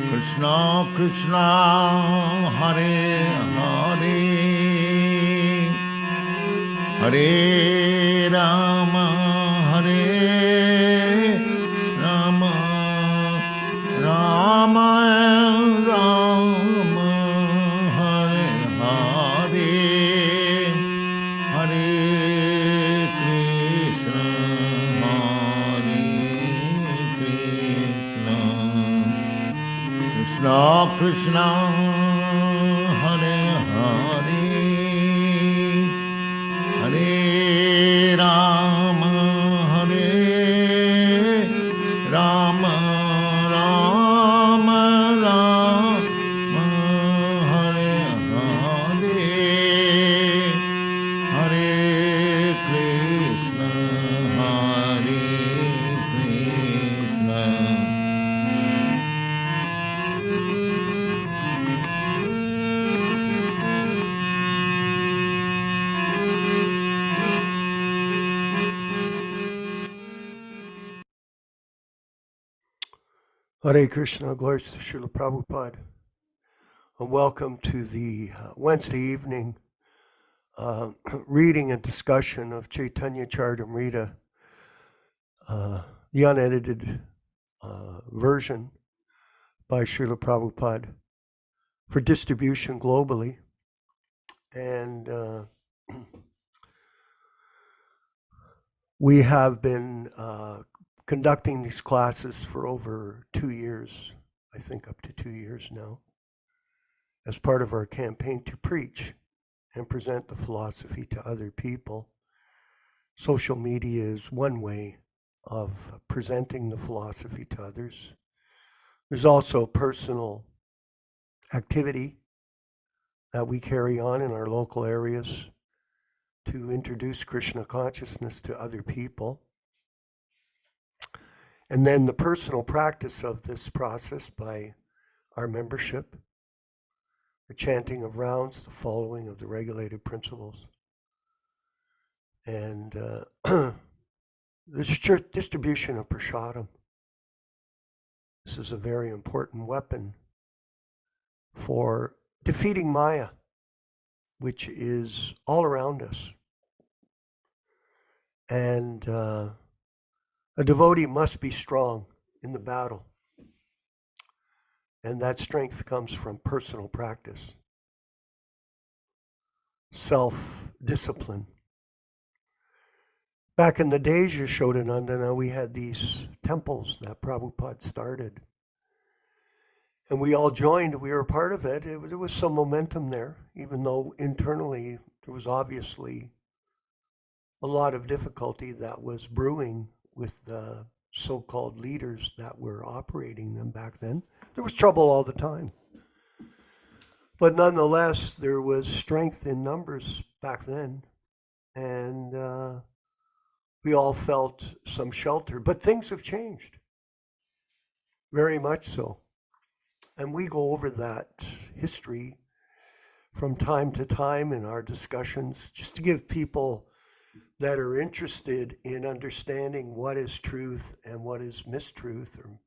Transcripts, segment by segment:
Krishna Krishna Hare Hare Hare Rama Hare Rama Rama Rama Hare Hare Hare Krishna Hare Krishna Krishna Krishna Hare Hare Hare Rama Hare Rama Rama Rama Hare Hare Hare Krishna Hare Krishna Hare Krishna, glories to Srila Prabhupada. And welcome to the Wednesday evening reading and discussion of Chaitanya Charitamrita, the unedited version by Srila Prabhupada for distribution globally. And we have been conducting these classes for over 2 years, I think up to 2 years now, as part of our campaign to preach and present the philosophy to other people. Social media is one way of presenting the philosophy to others. There's also personal activity that we carry on in our local areas to introduce Krishna consciousness to other people. And then the personal practice of this process by our membership, the chanting of rounds, the following of the regulated principles, and the distribution of prasadam. This is a very important weapon for defeating Maya, which is all around us. And a devotee must be strong in the battle. And that strength comes from personal practice, self-discipline. Back in the days, Yashodanandana, we had these temples that Prabhupada started. And we all joined, we were part of it. There was some momentum there, even though internally there was obviously a lot of difficulty that was brewing with the so-called leaders that were operating them back then. There was trouble all the time. But nonetheless, there was strength in numbers back then. And we all felt some shelter. But things have changed, very much so. And we go over that history from time to time in our discussions, just to give people that are interested in understanding what is truth and what is mistruth, or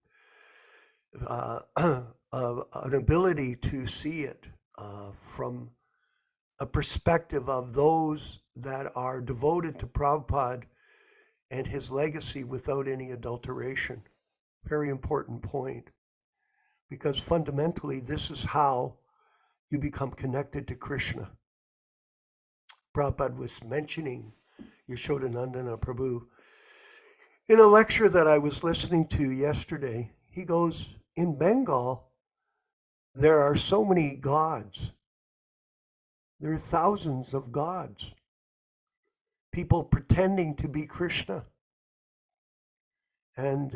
an ability to see it from a perspective of those that are devoted to Prabhupada and his legacy without any adulteration. Very important point, because fundamentally this is how you become connected to Krishna. Prabhupada was mentioning Yashodanandana Prabhu in a lecture that I was listening to yesterday. He goes, in Bengal, there are so many gods. There are thousands of gods. People pretending to be Krishna. And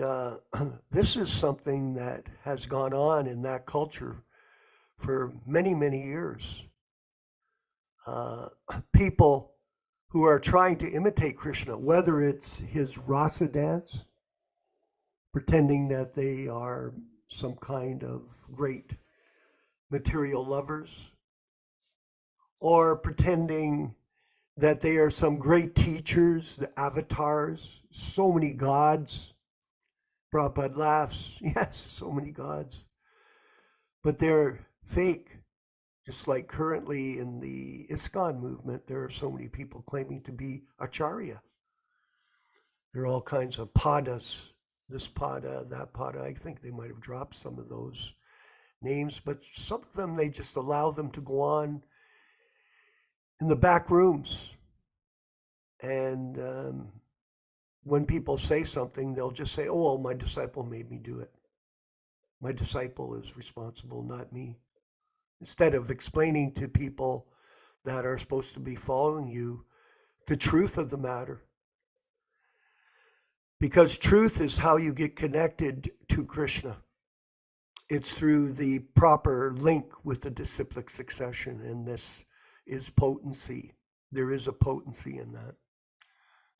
this is something that has gone on in that culture for many, many years. People who are trying to imitate Krishna, whether it's his rasa dance, pretending that they are some kind of great material lovers, or pretending that they are some great teachers, the avatars, so many gods Prabhupada laughs. Yes, so many gods. But they're fake. Just like currently in the ISKCON movement, there are so many people claiming to be Acharya. There are all kinds of padas, this pada, that pada. I think they might have dropped some of those names, but some of them, they just allow them to go on in the back rooms. And when people say something, they'll just say, oh, well, my disciple made me do it. My disciple is responsible, not me. Instead of explaining to people that are supposed to be following you the truth of the matter. Because truth is how you get connected to Krishna. It's through the proper link with the disciplic succession, and this is potency. There is a potency in that.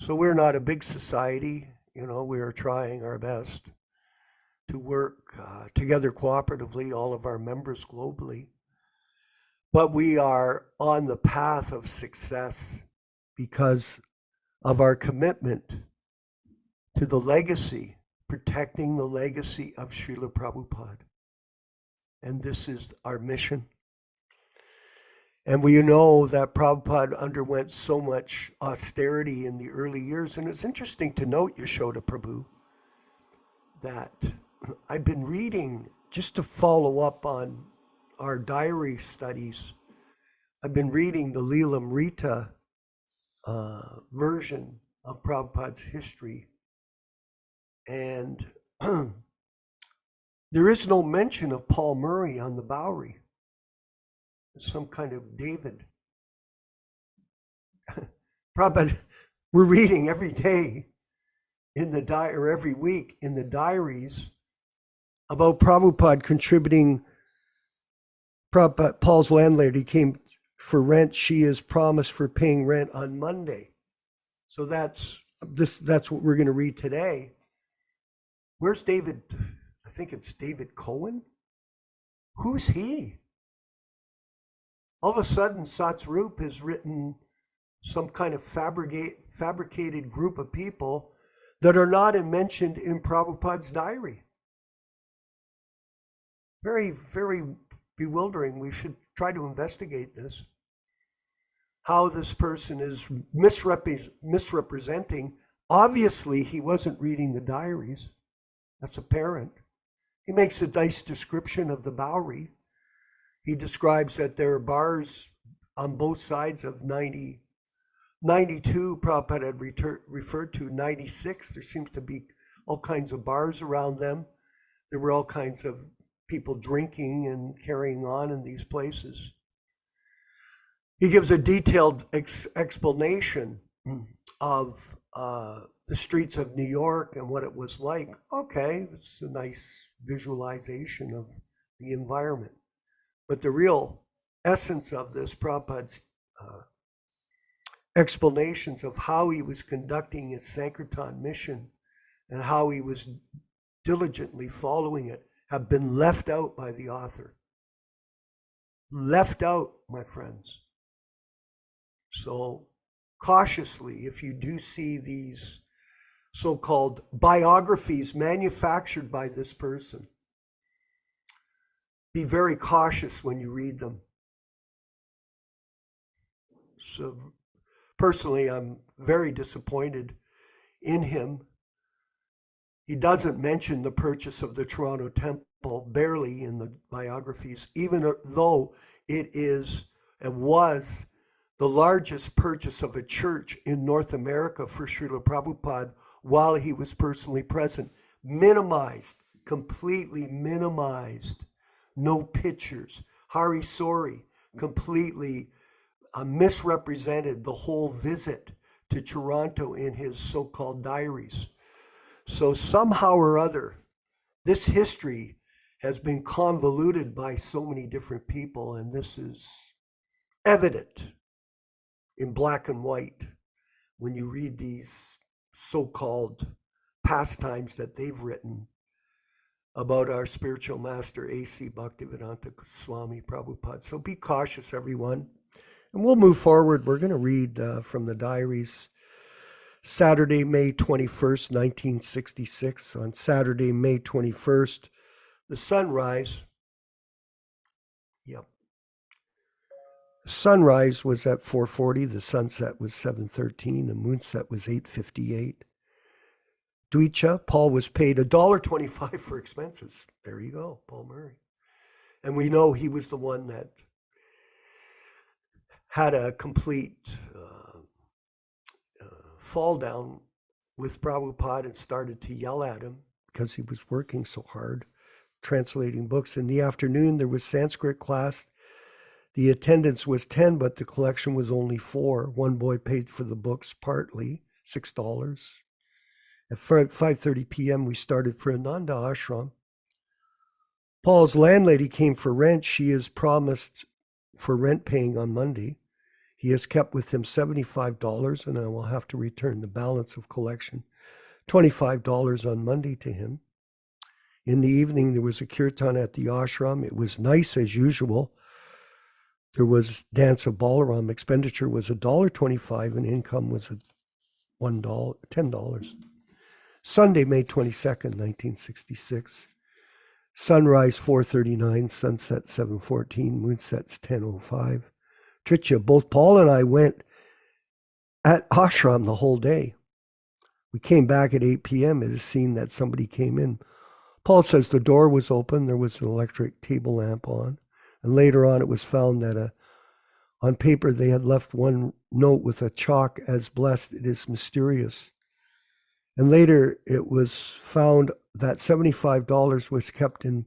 So we're not a big society, we are trying our best to work together cooperatively, all of our members globally. But we are on the path of success because of our commitment to the legacy, protecting the legacy of Srila Prabhupada. And this is our mission. And we know that Prabhupada underwent so much austerity in the early years. And it's interesting to note, Yashoda Prabhu, that I've been reading, just to follow up on our diary studies, I've been reading the Leelamrita version of Prabhupada's history. And there is no mention of Paul Murray on the Bowery. It's some kind of David. Prabhupada, we're reading every day in the or every week in the diaries about Prabhupada contributing. Prabhupada, Paul's landlady came for rent. She is promised for paying rent on Monday. So that's what we're going to read today. Where's David? I think it's David Cohen. Who's he? All of a sudden, Satsrup has written some kind of fabricated group of people that are not mentioned in Prabhupada's diary. Very, very bewildering. We should try to investigate this. How this person is misrepresenting. Obviously, he wasn't reading the diaries. That's apparent. He makes a nice description of the Bowery. He describes that there are bars on both sides of 90. 92, Prabhupada had referred to 96. There seems to be all kinds of bars around them. There were all kinds of people drinking and carrying on in these places. He gives a detailed explanation of the streets of New York and what it was like. Okay, it's a nice visualization of the environment. But the real essence of this, Prabhupada's explanations of how he was conducting his Sankirtan mission and how he was diligently following it, have been left out by the author. Left out, my friends. So cautiously, if you do see these so-called biographies manufactured by this person, be very cautious when you read them. So personally, I'm very disappointed in him. He doesn't mention the purchase of the Toronto Temple, barely in the biographies, even though it is and was the largest purchase of a church in North America for Srila Prabhupada while he was personally present. Minimized, completely minimized. No pictures. Hari Sori completely misrepresented the whole visit to Toronto in his so-called diaries. So somehow or other, this history has been convoluted by so many different people, and this is evident in black and white when you read these so-called pastimes that they've written about our spiritual master, A.C. Bhaktivedanta Swami Prabhupada. So be cautious, everyone. And we'll move forward. We're going to read from the diaries Saturday, May 21st, 1966. On Saturday, May 21st, the sunrise, yep. The sunrise was at 4:40, the sunset was 7:13, the moonset was 8:58. Duicha, Paul was paid $1.25 for expenses. There you go, Paul Murray. And we know he was the one that had a complete fall down with Prabhupada and started to yell at him because he was working so hard translating books. In the afternoon, there was Sanskrit class. The attendance was 10, but the collection was only 4. One boy paid for the books partly, $6. At 5:30 p.m., we started for Ananda Ashram. Paul's landlady came for rent. She is promised for rent paying on Monday. He has kept with him $75, and I will have to return the balance of collection, $25 on Monday to him. In the evening, there was a kirtan at the ashram. It was nice as usual. There was dance of Balaram. Expenditure was $1.25, and income was $10. Sunday, May 22nd, 1966. Sunrise 4:39, sunset 7:14, moonsets 10:05. Tritya, both Paul and I went at ashram the whole day. We came back at 8 p.m. It is seen that somebody came in. Paul says the door was open, there was an electric table lamp on, and later on it was found that on paper they had left one note with a chalk as blessed, it is mysterious. And later it was found that $75 was kept in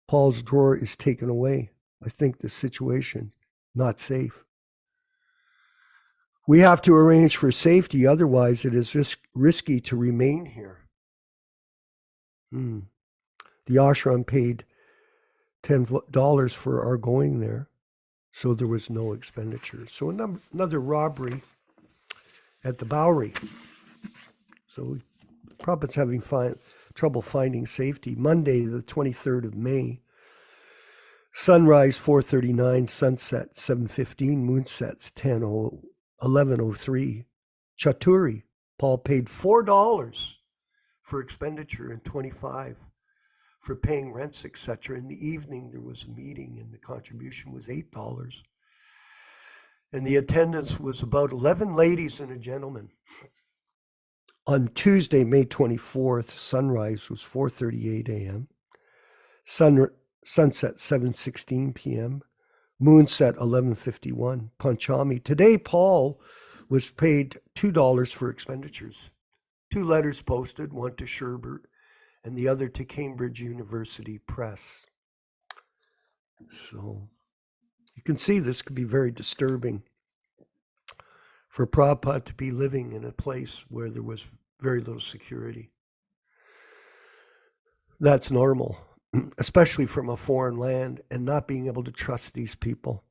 Paul's drawer is taken away. I think the situation not safe. We have to arrange for safety, otherwise it is risky to remain here. The ashram paid $10 for our going there, so there was no expenditure. So another robbery at the Bowery. So Prabhupada's having trouble finding safety. Monday, the 23rd of May, sunrise 4:39, sunset 7:15, moonsets 11:03. Chaturi, Paul paid $4 for expenditure and $25 for paying rents, etc. In the evening, there was a meeting and the contribution was $8. And the attendance was about 11 ladies and a gentleman. On Tuesday, May 24th, sunrise was 4:38 a.m. Sunset 7:16 p.m. Moonset 11:51. Panchami. Today, Paul was paid $2 for expenditures. 2 letters posted, one to Sherbert and the other to Cambridge University Press. So you can see this could be very disturbing for Prabhupada to be living in a place where there was very little security. That's normal, especially from a foreign land and not being able to trust these people.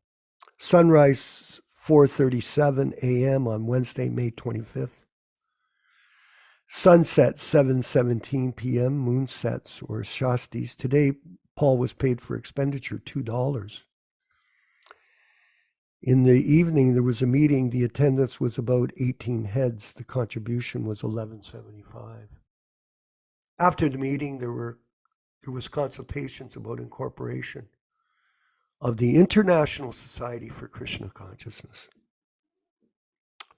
Sunrise 4:37 a.m. on Wednesday, May 25th. Sunset 7:17 p.m. Moonsets or Shastis. Today, Paul was paid for expenditure $2. In the evening, there was a meeting. The attendance was about 18 heads. The contribution was $11.75. After the meeting, there was consultations about incorporation of the International Society for Krishna Consciousness.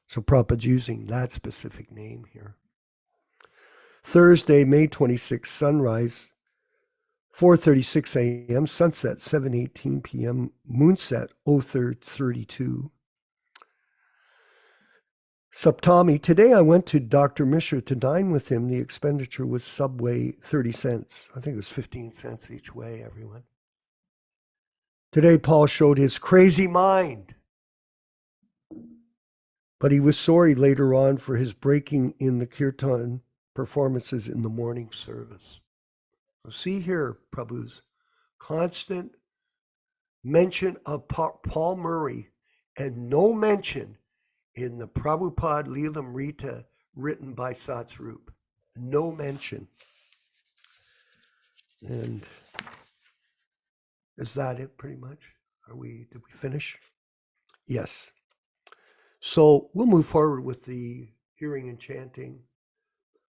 So Prabhupada's using that specific name here. Thursday, May 26th, sunrise 4:36 a.m., sunset 7:18 p.m., moonset 03:32. Saptami, today I went to Dr. Mishra to dine with him. The expenditure was subway 30 cents. I think it was 15 cents each way, everyone. Today Paul showed his crazy mind, but he was sorry later on for his breaking in the kirtan performances in the morning service. So see here, Prabhu's constant mention of Paul Murray and no mention in the Prabhupada Leelamrita written by Satsrup. No mention. And is that it pretty much? Did we finish? Yes. So we'll move forward with the hearing and chanting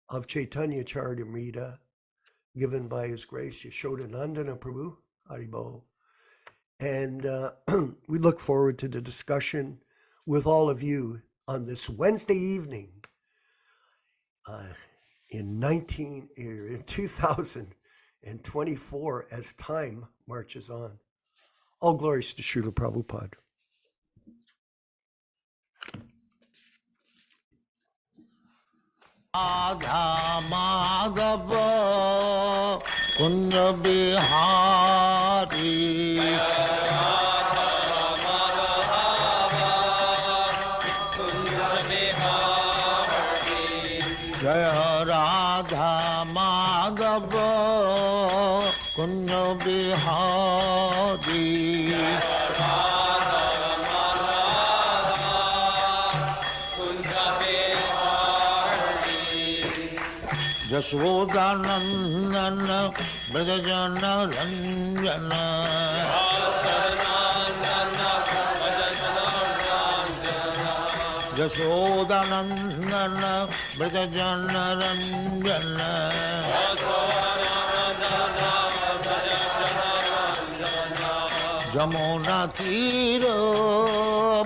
of Chaitanya Charitamrita, given by His Grace Yashodanandana Prabhu, Haribol. And we look forward to the discussion with all of you on this Wednesday evening in 2024 as time marches on. All glories to Srila Prabhupada. Radha Madhava Kunja Bihari Jaya Radha Madhava Kunja Bihari Jashodanandana Brajajana Ranjana Jashodanandana Brajajana Ranjana Jamuna Tira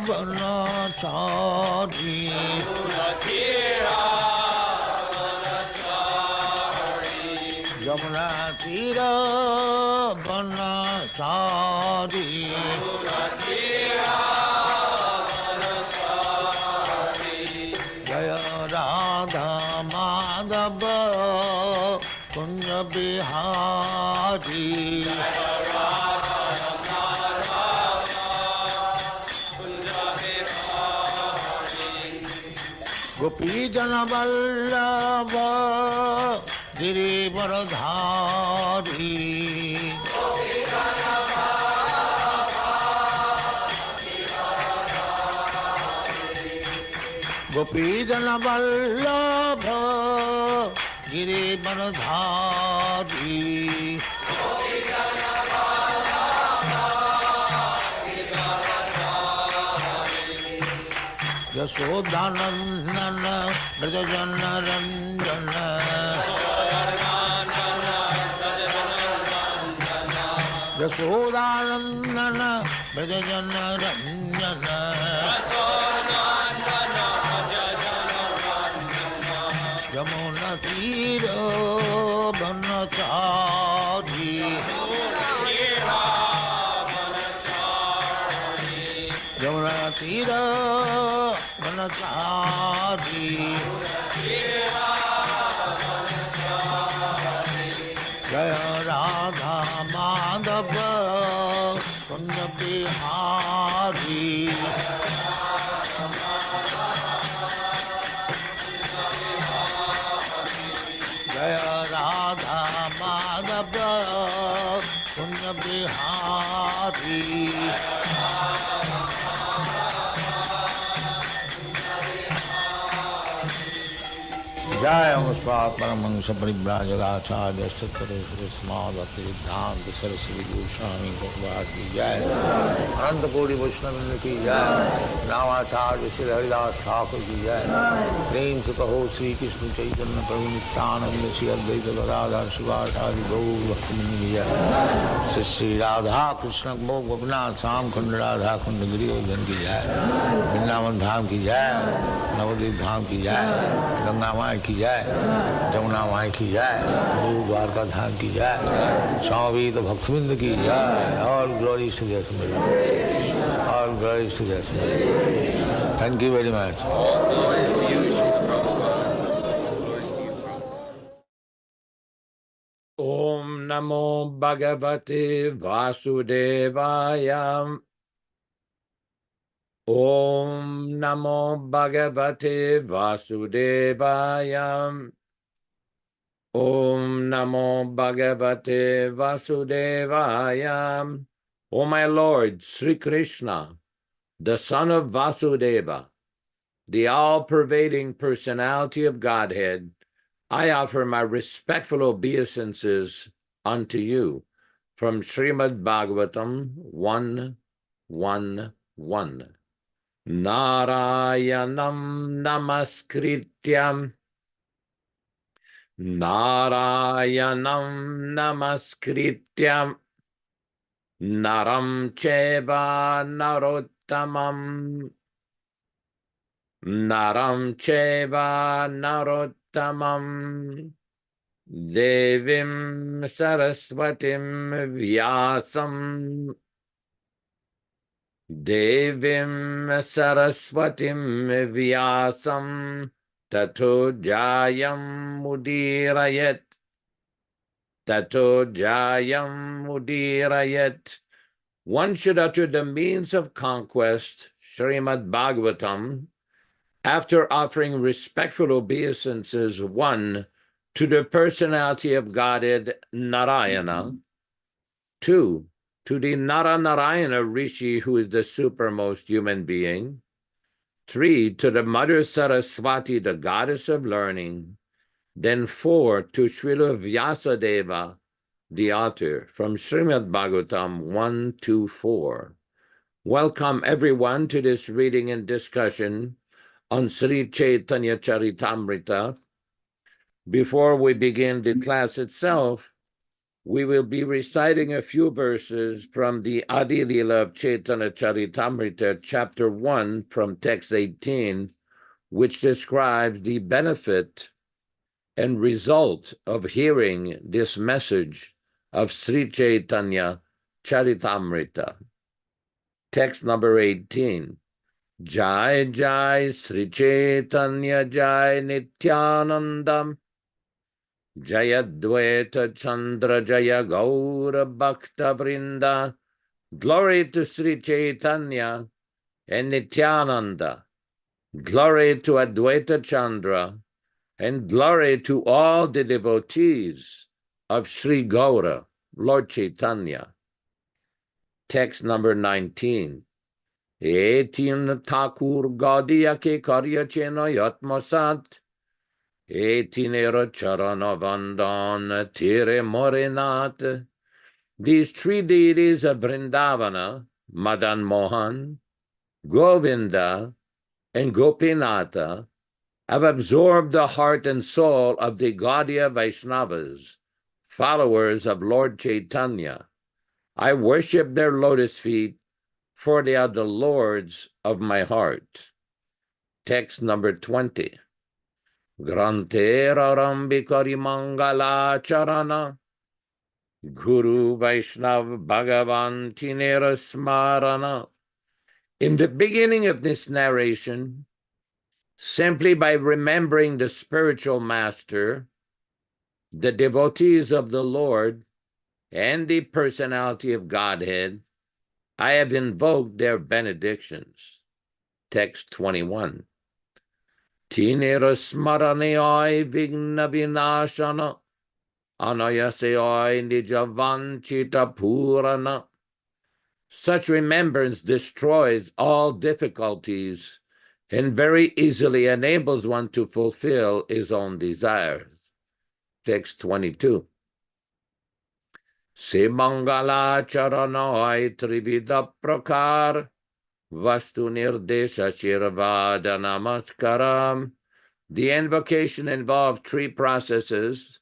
Banachari Jamuna Tira Banachari Jaya Radha Madhava Kunja Bihari Gopi Jana Vallabha Girivaradhari Gopi Jana Vallabha Girivaradhari Yashodanandana Brajajana Ranjana Yashodanandana Brajajana Ranjana Yamuna Tira Banachari Yamuna Tira Banachari Jaya Radha Madhava Kunja Bihari Jaya Radha Madhava Kunja Bihari Jaya Muspat Paramahansa Parivrajagacharya Sattvaresvara Smadhati Siddhanta Saraswati Goswami Prabhupada ki Jai Ananta Kodi Vaishnavindra ki Jai Ramacharya Shri Haridas Thakur ki Jai Prem se kaho Sri Krishna Chaitanya Prabhu Nityananda Shri Advaita Gadadhar Shivasari Gaur Bhaktamani ki Jai Shri Shri Radha Krishna Mokh Gopinath Sam Khand Radha Khand Giri Godhan ki Jai Vrindavan Dham ki Jai Navadvip Dham ki Jai Ganga Mai की जाए जमुना माई की जाए गुरु द्वारका धाम की जाए स्वामी तो भक्तविंद की जाए और ग्लोरी टू द स्मृति और glory to the Smriti thank you very much Om Namo Bhagavate Vasudevaya Om Namo Bhagavate Vasudevaya Om Namo Bhagavate Vasudevaya. O my Lord, Sri Krishna, the son of Vasudeva, the all-pervading personality of Godhead, I offer my respectful obeisances unto you from Srimad Bhagavatam 1:1:1. Narayanam namaskrityam Narayanam namaskrityam Naram cheva narottamam Naram cheva narottamam Devim saraswatim vyasam Devim saraswatim vyasam Tato jayam mudirayat Tato jayam mudirayat. One should utter the means of conquest, Srimad Bhagavatam, after offering respectful obeisances, 1, to the personality of Godhead, Narayana, 2, to the Narayana Rishi, who is the supermost human being, 3, to the Mother Saraswati, the goddess of learning, then 4, to Srila Vyasadeva, the author, from Srimad Bhagavatam 1-4. Welcome everyone to this reading and discussion on Sri Chaitanya Charitamrita. Before we begin the class itself, we will be reciting a few verses from the Adi Lila of Chaitanya Charitamrita, chapter 1, from text 18, which describes the benefit and result of hearing this message of Sri Chaitanya Charitamrita. Text number 18. Jai Jai Sri Chaitanya Jai Nityanandam Jaya Dvaita Chandra Jaya Gaura Bhakta Vrinda. Glory to Sri Chaitanya and Nityananda. Glory to Advaita Chandra, and glory to all the devotees of Sri Gaura, Lord Chaitanya. Text number 19. Etin Thakur Gaudiya ke Karya Chena Yatmasat Etinera Charana Vandan Tire Morenat. These 3 deities of Vrindavana, Madan Mohan, Govinda, and Gopinatha, have absorbed the heart and soul of the Gaudiya Vaishnavas, followers of Lord Chaitanya. I worship their lotus feet, for they are the lords of my heart. Text number 20. Grantera Rambikari Mangala Charana Guru Vaishnav Bhagavan Tinera Smarana. In the beginning of this narration, simply by remembering the spiritual master, the devotees of the Lord, and the personality of Godhead, I have invoked their benedictions. Text 21. Tinera smaraneyai vigna vinashana anayaseyai nijavanchita purana. Such remembrance destroys all difficulties and very easily enables one to fulfill his own desires. Text 22. Se mangala charanai trivida prakar vastu nirdesha shirvada namaskaram. The invocation involved 3 processes: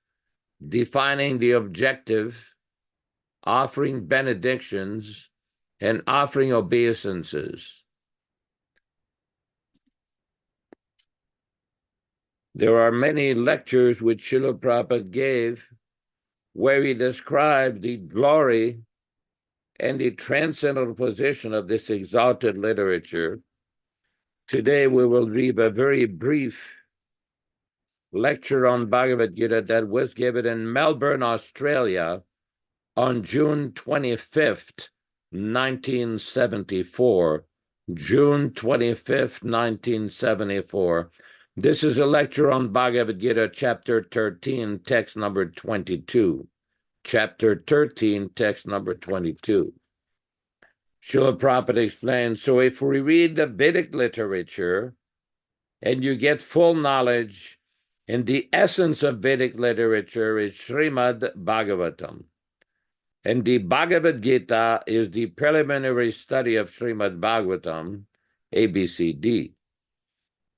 defining the objective, offering benedictions, and offering obeisances. There are many lectures which Srila Prabhupada gave where he describes the glory and the transcendental position of this exalted literature. Today we will read a very brief lecture on Bhagavad Gita that was given in Melbourne, Australia on June 25th, 1974. June 25th, 1974. This is a lecture on Bhagavad Gita, chapter 13, text number 22. Chapter 13, text number 22. Srila Prabhupada explains, so if we read the Vedic literature and you get full knowledge, and the essence of Vedic literature is Srimad Bhagavatam, and the Bhagavad Gita is the preliminary study of Srimad Bhagavatam, ABCD.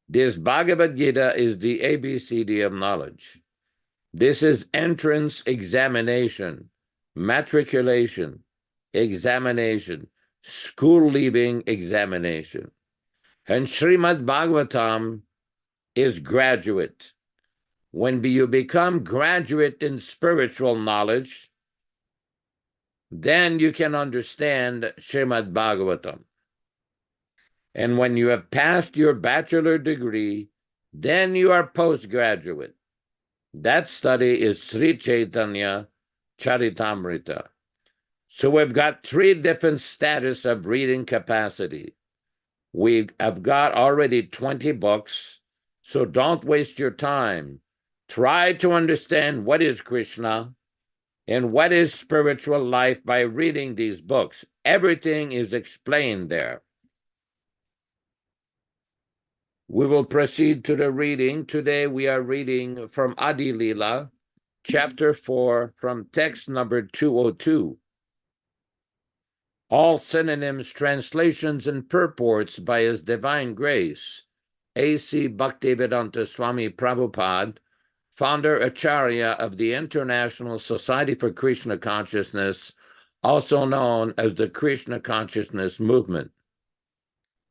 This Bhagavad Gita is the ABCD of knowledge. This is entrance examination, matriculation, examination, school leaving examination. And Srimad Bhagavatam is graduate. When you become graduate in spiritual knowledge, then you can understand Srimad Bhagavatam. And when you have passed your bachelor degree, then you are postgraduate. That study is Sri Chaitanya Charitamrita. So we've got 3 different status of reading capacity. We have got already 20 books, so don't waste your time. Try to understand what is Krishna and what is spiritual life by reading these books. Everything is explained there. We will proceed to the reading. Today we are reading from Adi Lila, chapter 4, from text number 202. All synonyms, translations, and purports by His Divine Grace, A.C. Bhaktivedanta Swami Prabhupada, founder Acharya of the International Society for Krishna Consciousness, also known as the Krishna Consciousness Movement.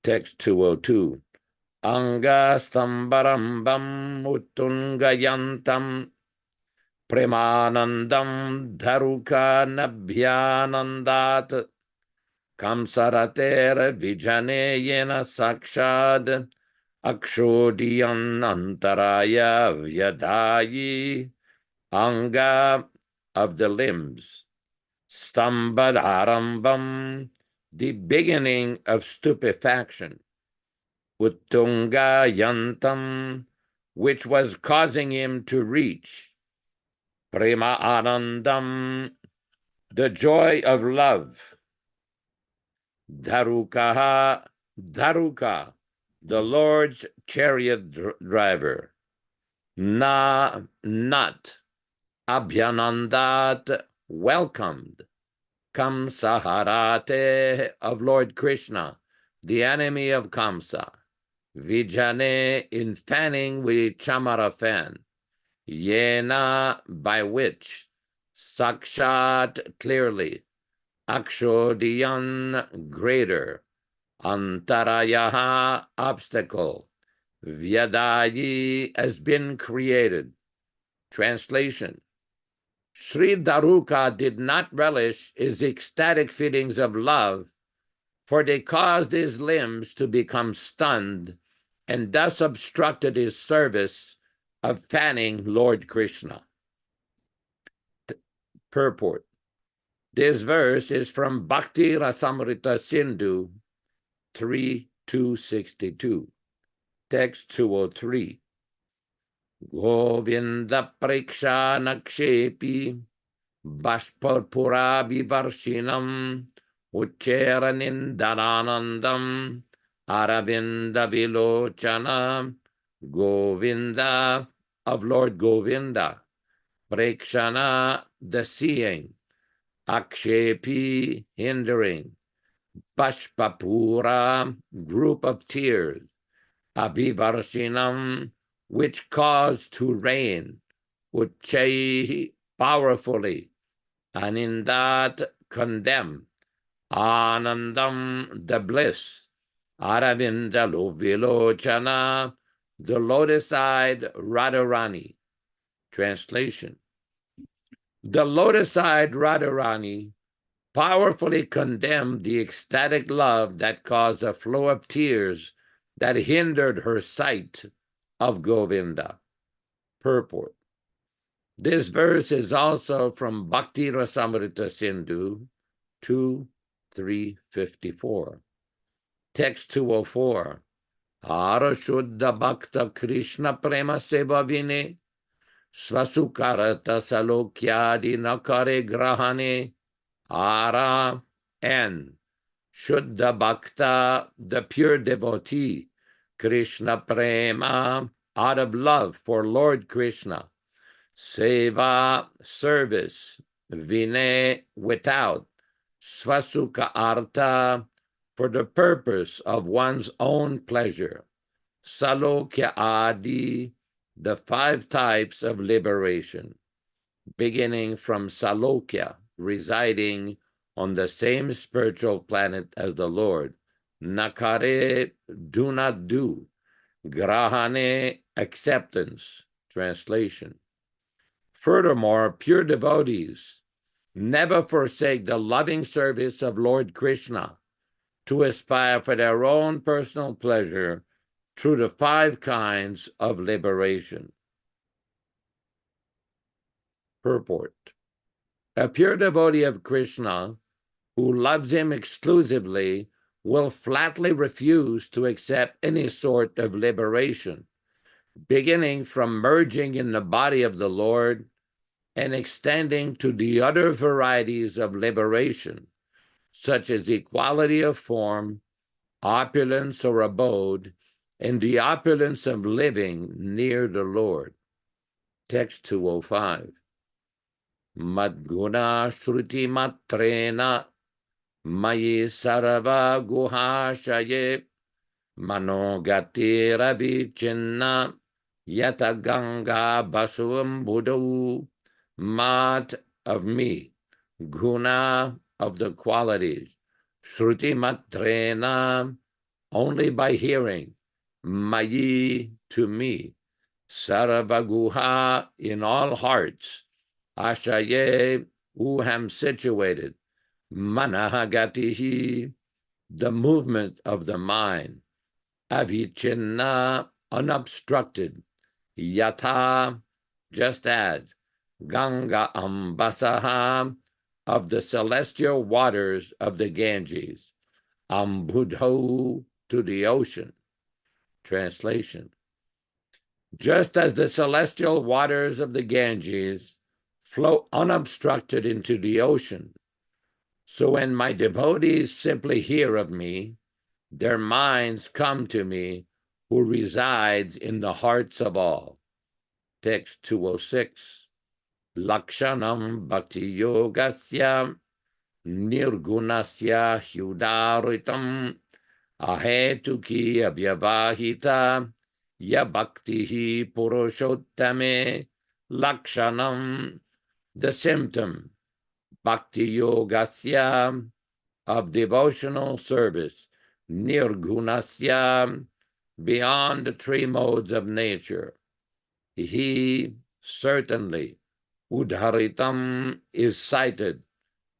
Text 202. Anga stambarambam uttungayantam premanandam dharuka nabhyanandat kamsaratera vijane yena sakshad akshodiyan antaraya vyadayi. Anga of the limbs. Stambadharambam, the beginning of stupefaction. Uttunga yantam, which was causing him to reach. Prema anandam, the joy of love. Dharukaha, Dharuka, the Lord's chariot driver. Na, not. Abhyanandat, welcomed. Kamsaharate, of Lord Krishna, the enemy of Kamsa. Vijane, in fanning with chamara fan. Yena, by which. Sakshat, clearly. Akshodiyan, greater. Antarayaha, obstacle. Vyadayi, has been created. Translation. Sri Dharuka did not relish his ecstatic feelings of love, for they caused his limbs to become stunned and thus obstructed his service of fanning Lord Krishna. Purport. This verse is from Bhakti Rasamrita Sindhu 3.262. Text 203. Govinda Preksha Nakshepi Bashpurpura Vivarshinam Ucheranindananandam Aravinda Vilochana. Govinda, of Lord Govinda. Prekshana, the seeing. Akshepi, hindering. Bashpapura, group of tears. Abhivarshinam, which caused to rain. Uchai, powerfully. Anindat, condemn. Anandam, the bliss. Aravinda Vilochana, the lotus-eyed Radharani. Translation. The lotus-eyed Radharani powerfully condemned the ecstatic love that caused a flow of tears that hindered her sight of Govinda. Purport. This verse is also from Bhakti Rasamrita Sindhu 2.354. Text 204. Ara Shuddha Bhakta Krishna Prema Seva Vine Svasukarata Salokyadi Nakare Grahane. Ara, and Shuddha Bhakta, the pure devotee. Krishna Prema, out of love for Lord Krishna. Seva, service. Vine, without. Svasuka Artha, for the purpose of one's own pleasure. Salokya Adi, the 5 types of liberation, beginning from Salokya, residing on the same spiritual planet as the Lord. Nakare, do not do. Grahane, acceptance. Translation. Furthermore, pure devotees never forsake the loving service of Lord Krishna to aspire for their own personal pleasure through the 5 kinds of liberation. Purport. A pure devotee of Krishna who loves him exclusively will flatly refuse to accept any sort of liberation, beginning from merging in the body of the Lord and extending to the other varieties of liberation, such as equality of form, opulence or abode, and the opulence of living near the Lord. Text 205. Madguna shruti matrena mayi sarava guhashaye manogati ravichinna yata ganga basum buddhu. Mat, of me, guna, of the qualities, shruti matrena, only by hearing, mayi, to me, saravaguha, in all hearts, ashaye, who am situated, manahagatihi, the movement of the mind, avichinna, unobstructed, yata, just as, Ganga Ambasaha, of the celestial waters of the Ganges, Ambudho, to the ocean. Translation. Just as the celestial waters of the Ganges flow unobstructed into the ocean, so when my devotees simply hear of me, their minds come to me, who resides in the hearts of all. Text 206. Lakshanam bhakti yogasya nirgunasya hyudaritam ahetuki avyavahita ya bhaktihi purushottame. Lakshanam, the symptom, bhakti yogasya, of devotional service, nirgunasya, beyond the 3 modes of nature. He, certainly, udharitam, is cited,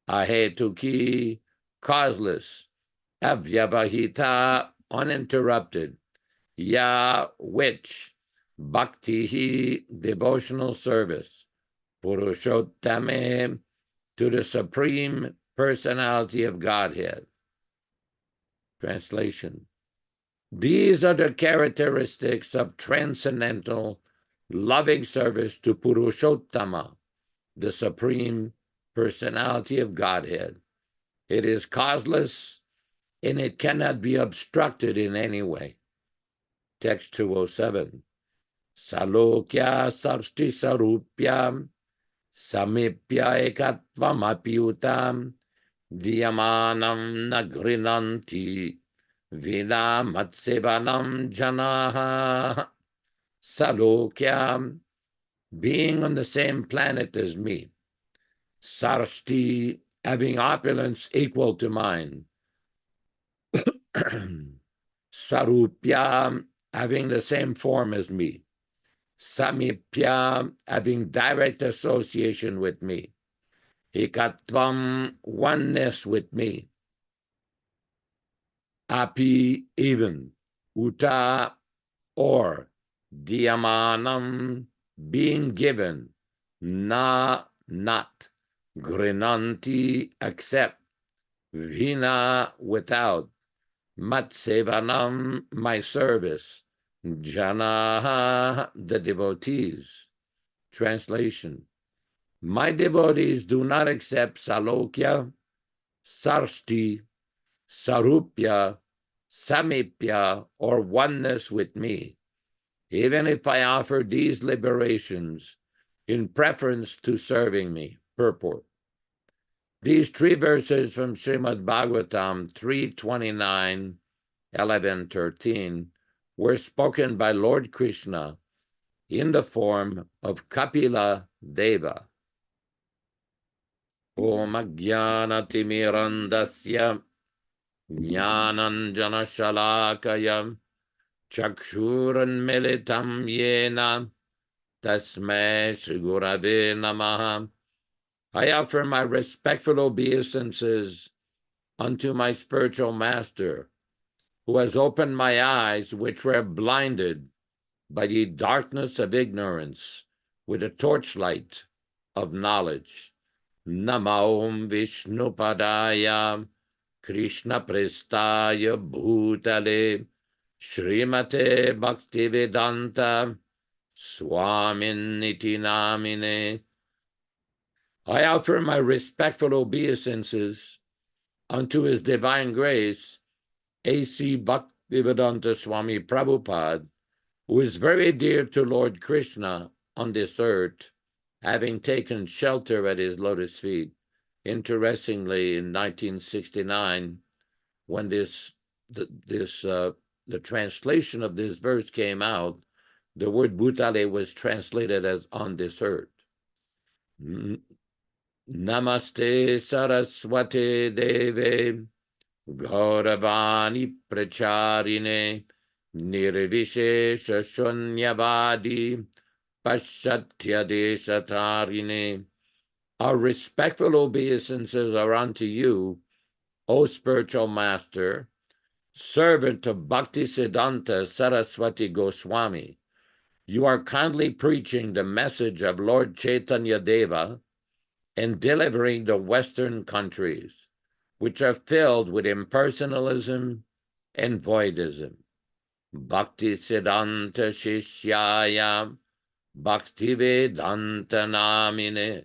ahetuki, causeless, avyavahita, uninterrupted, ya, which, bhaktihi, devotional service, purushottame, to the Supreme Personality of Godhead. Translation. These are the characteristics of transcendental, loving service to Purushottama, the Supreme Personality of Godhead. It is causeless, and it cannot be obstructed in any way. Text 207. Salokya sarsti sarupya samipya ekatvam apyutam diyamanam nagrinanti vina matsevanam janaha. Salokya, being on the same planet as me, sarsti, having opulence equal to mine, sarupya, having the same form as me, samipya, having direct association with me, ekatvam, oneness with me, api, even, uta, or, diyamanam, being given, na, not, grinanti, accept, vina, without, matsevanam, my service, janaha, the devotees. Translation. My devotees do not accept salokya, sarsti, sarupya, samipya, or oneness with me, even if I offer these liberations in preference to serving me. Purport. These three verses from Srimad Bhagavatam 3:29, 11, 13 were spoken by Lord Krishna in the form of Kapila Deva. Om Ajnanatimirandasya Jnananjana Shalakaya Chakshuranmilitam Yena Tasmai Shri Gurave Namaha. I offer my respectful obeisances unto my spiritual master, who has opened my eyes, which were blinded by the darkness of ignorance, with a torchlight of knowledge. Namo Vishnupadaya Krishna Prestaya Bhutale Srimate Bhaktivedanta Swaminiti Namine. I offer my respectful obeisances unto His Divine Grace, A.C. Bhaktivedanta Swami Prabhupada, who is very dear to Lord Krishna on this earth, having taken shelter at his lotus feet. Interestingly, in 1969, when the translation of this verse came out, the word Bhutale was translated as on this earth. Namaste Saraswate Deve Gauravani Pracharine Nirvishesha Shunyavadi Paschatya Deshatarine. Our respectful obeisances are unto you, O spiritual master, servant of Bhaktisiddhanta Saraswati Goswami. You are kindly preaching the message of Lord Chaitanya Deva and delivering the Western countries, which are filled with impersonalism and voidism. Bhaktisiddhanta Shishyaya Bhaktivedanta Namine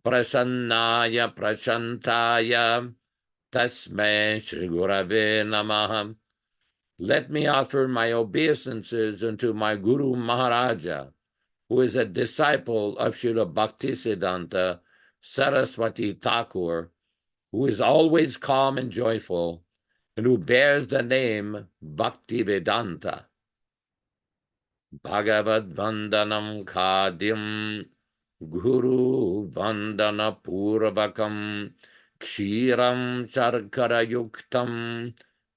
Prasannaya Prashantaya Tasmai Shri Gurave Namaha. Let me offer my obeisances unto my Guru Maharaja, who is a disciple of Srila Bhaktisiddhanta Saraswati Thakur, who is always calm and joyful, and who bears the name Bhaktivedanta. Bhagavad Vandanam Khadyam Guru Vandana Purvakam Kshiram Sarkara Yuktam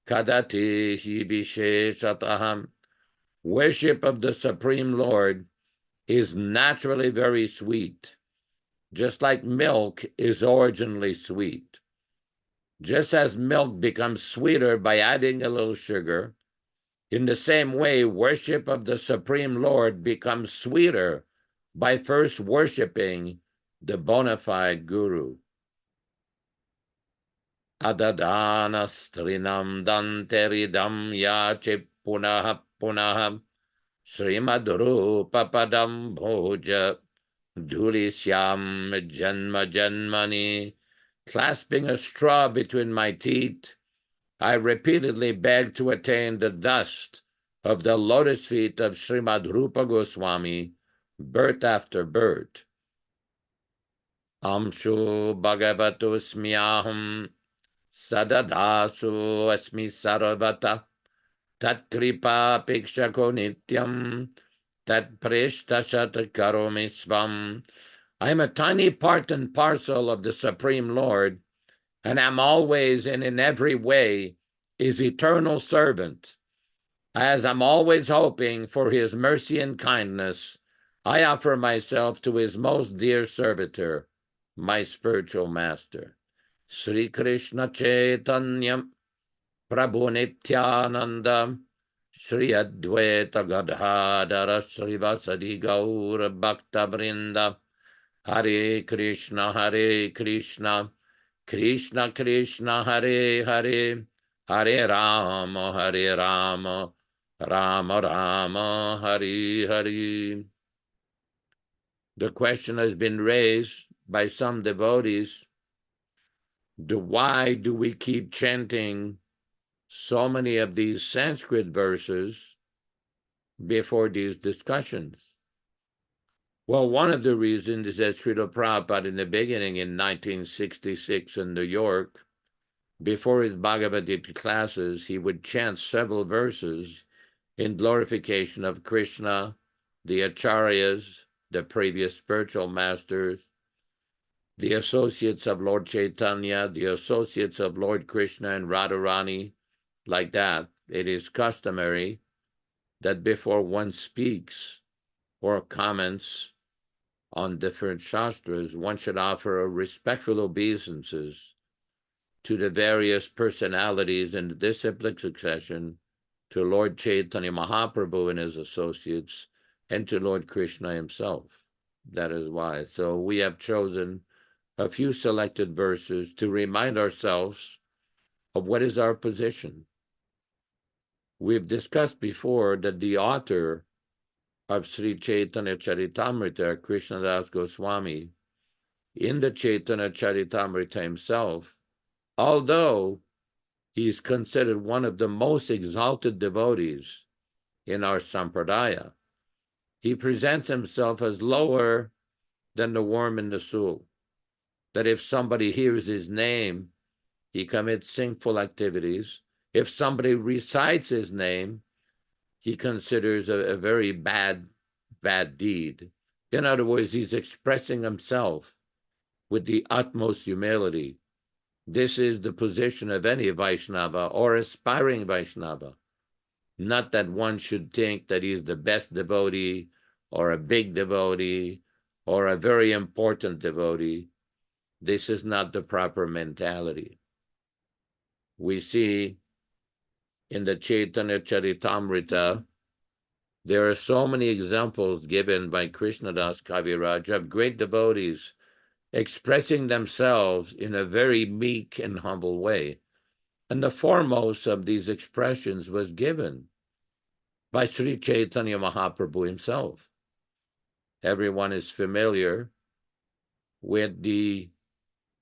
Kadatehi Visheshataham. Worship of the Supreme Lord is naturally very sweet, just like milk is originally sweet. Just as milk becomes sweeter by adding a little sugar, in the same way, worship of the Supreme Lord becomes sweeter by first worshiping the bona fide Guru. Adadana strinam danteridam yache punaha punaha srimadru papadam bhoja dhulisyam janma janmani. Clasping a straw between my teeth, I repeatedly beg to attain the dust of the lotus feet of Srimad Rupa Goswami, birth after birth. Amshu Bhagavato Smyaham Sadadasu Asmi Sarvata Tat Kripa Pikshako Nityam Tat Preshtashat Karomi Svam. I am a tiny part and parcel of the Supreme Lord, and am always and in every way His eternal servant. As I'm always hoping for His mercy and kindness, I offer myself to His most dear servitor, my spiritual master. Sri Krishna Chaitanya Prabhu Nityananda Sri Advaita Gadhadara Sri Vasadi Gaura Bhakta Vrinda. Hare Krishna, Krishna Krishna, Hare Hare, Hare Rama, Rama Rama, Hare Hare. The question has been raised by some devotees, why do we keep chanting so many of these Sanskrit verses before these discussions? Well, one of the reasons is that Srila Prabhupada in the beginning in 1966 in New York, before his Bhagavad Gita classes, he would chant several verses in glorification of Krishna, the acharyas, the previous spiritual masters, the associates of Lord Chaitanya, the associates of Lord Krishna and Radharani, like that. It is customary that before one speaks or comments on different shastras, one should offer respectful obeisances to the various personalities in the disciplic succession, to Lord Chaitanya Mahaprabhu and his associates, and to Lord Krishna himself. That is why. So we have chosen a few selected verses to remind ourselves of what is our position. We've discussed before that the author of Sri Chaitanya Charitamrita, Krishnadas Goswami, in the Chaitanya Charitamrita himself, although he is considered one of the most exalted devotees in our sampradaya, he presents himself as lower than the worm in the stool. That if somebody hears his name, he commits sinful activities. If somebody recites his name, he considers a very bad deed. In other words, he's expressing himself with the utmost humility. This is the position of any Vaishnava or aspiring Vaishnava. Not that one should think that he's the best devotee or a big devotee or a very important devotee. This is not the proper mentality. We see in the Chaitanya Charitamrita, there are so many examples given by Krishnadas Kaviraj of great devotees expressing themselves in a very meek and humble way. And the foremost of these expressions was given by Sri Chaitanya Mahaprabhu himself. Everyone is familiar with the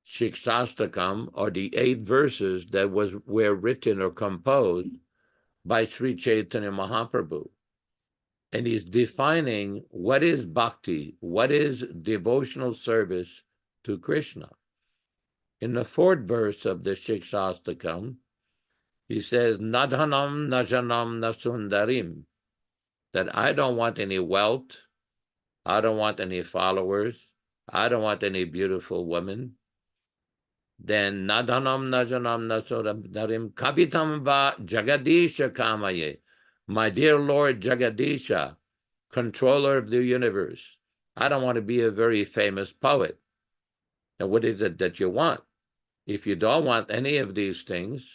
Shikshastakam, or the 8 verses that were written or composed by Sri Chaitanya Mahaprabhu. And he's defining what is bhakti, what is devotional service to Krishna. In the 4th verse of the Shikshastakam, he says, Nadhanam najanam nasundarim, that I don't want any wealth, I don't want any followers, I don't want any beautiful women. Then Nadhanam najanam nasundarim kavitam va jagadisha kamaye, my dear Lord Jagadisha, controller of the universe, I don't want to be a very famous poet. And what is it that you want? If you don't want any of these things,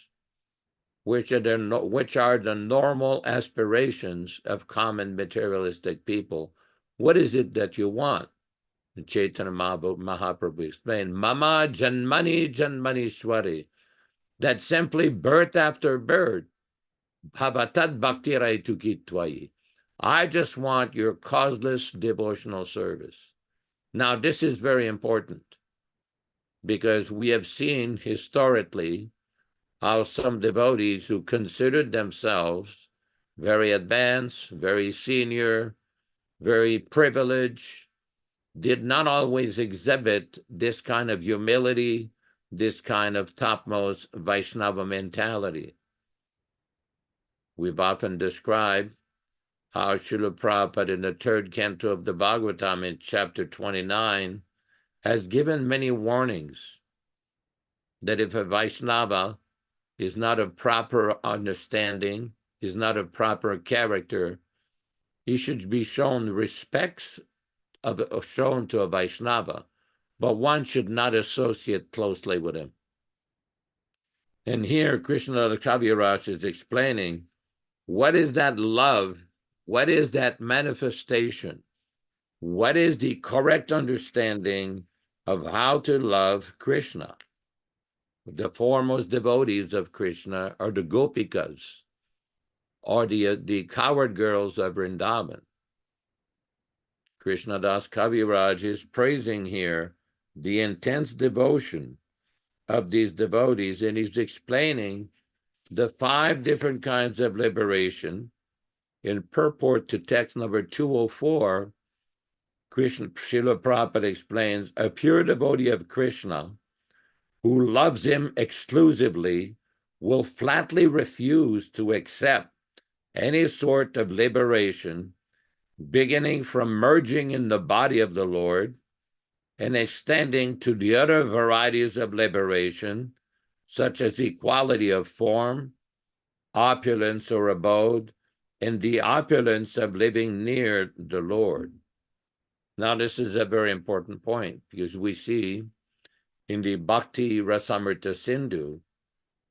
which are the normal aspirations of common materialistic people, what is it that you want? And Chaitanya Mahaprabhu explained, Mama Janmani Janmanishwari, that simply birth after birth, Bhavatad Bhakti Raitukitwayi. I just want your causeless devotional service. Now, this is very important because we have seen historically how some devotees who considered themselves very advanced, very senior, very privileged, did not always exhibit this kind of humility, this kind of topmost Vaishnava mentality. We've often described how Srila Prabhupada in the 3rd canto of the Bhagavatam in chapter 29 has given many warnings that if a Vaishnava is not of proper understanding, is not of proper character, he should be shown respects shown to a Vaishnava, but one should not associate closely with him. And here Krishna Kaviraj is explaining what is that love, what is that manifestation, what is the correct understanding of how to love Krishna. The foremost devotees of Krishna are the Gopikas, or the coward girls of Vrindavan. Krishnadas Kaviraj is praising here the intense devotion of these devotees, and he's explaining the 5 different kinds of liberation in purport to text number 204 Srila Prabhupada explains, a pure devotee of Krishna who loves him exclusively will flatly refuse to accept any sort of liberation, beginning from merging in the body of the Lord and extending to the other varieties of liberation, such as equality of form, opulence or abode, and the opulence of living near the Lord. Now, this is a very important point, because we see in the Bhakti Rasamrita Sindhu,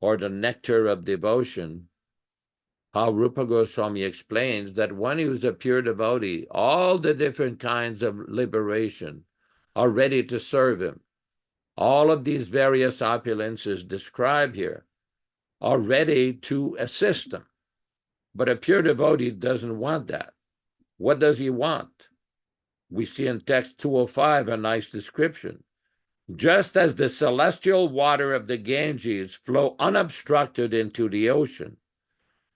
or the Nectar of Devotion, how Rupa Goswami explains that when he was a pure devotee, all the different kinds of liberation are ready to serve him. All of these various opulences described here are ready to assist him. But a pure devotee doesn't want that. What does he want? We see in text 205 a nice description. Just as the celestial water of the Ganges flow unobstructed into the ocean,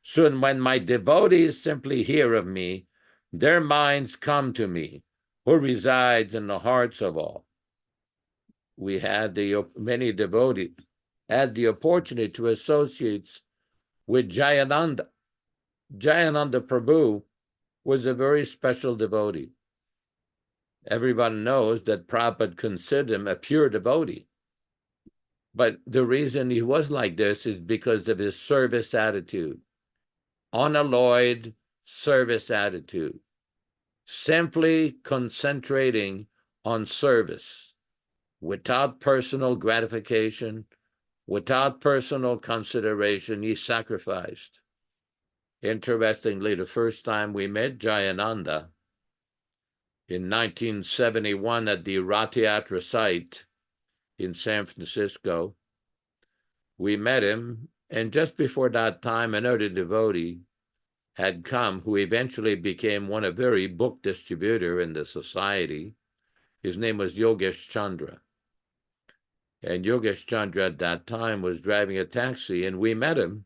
so when my devotees simply hear of me, their minds come to me, who resides in the hearts of all. We had many devotees had the opportunity to associate with Jayananda. Jayananda Prabhu was a very special devotee. Everyone knows that Prabhupada considered him a pure devotee. But the reason he was like this is because of his service attitude. Unalloyed service attitude. Simply concentrating on service without personal gratification, without personal consideration, he sacrificed. Interestingly, the first time we met Jayananda in 1971 at the Rathayatra site in San Francisco, we met him, and just before that time, another devotee had come who eventually became one of very book distributor in the society. His name was Yogesh Chandra. And Yogesh Chandra at that time was driving a taxi, and we met him,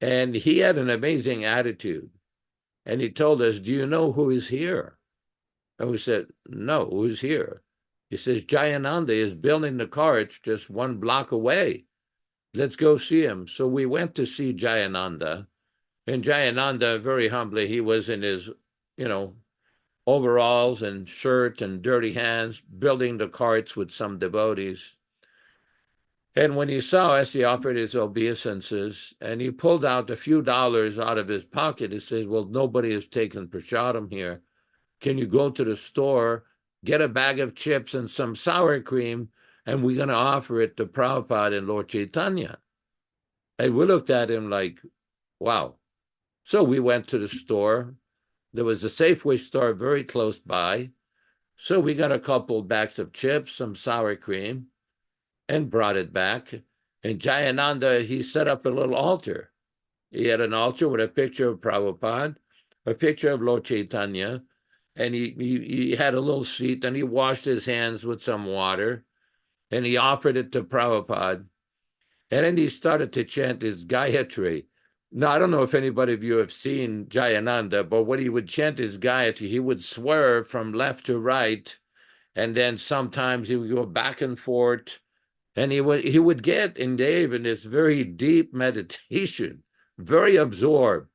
and he had an amazing attitude. And he told us, do you know who is here? And we said, no, who's here? He says, Jayananda is building the carts just one block away. Let's go see him. So we went to see Jayananda. And Jayananda, very humbly, he was in his, overalls and shirt and dirty hands, building the carts with some devotees. And when he saw us, he offered his obeisances, and he pulled out a few dollars out of his pocket. He says, well, nobody has taken prasadam here. Can you go to the store, get a bag of chips and some sour cream, and we're going to offer it to Prabhupada and Lord Chaitanya? And we looked at him like, wow. So we went to the store. There was a Safeway store very close by. So we got a couple bags of chips, some sour cream, and brought it back. And Jayananda, he set up a little altar. He had an altar with a picture of Prabhupada, a picture of Lord Chaitanya, and he had a little seat, and he washed his hands with some water, and he offered it to Prabhupada. And then he started to chant his Gayatri. Now, I don't know if anybody of you have seen Jayananda, but when he would chant his Gayatri, he would swerve from left to right, and then sometimes he would go back and forth, and he would get engaged in this very deep meditation, very absorbed.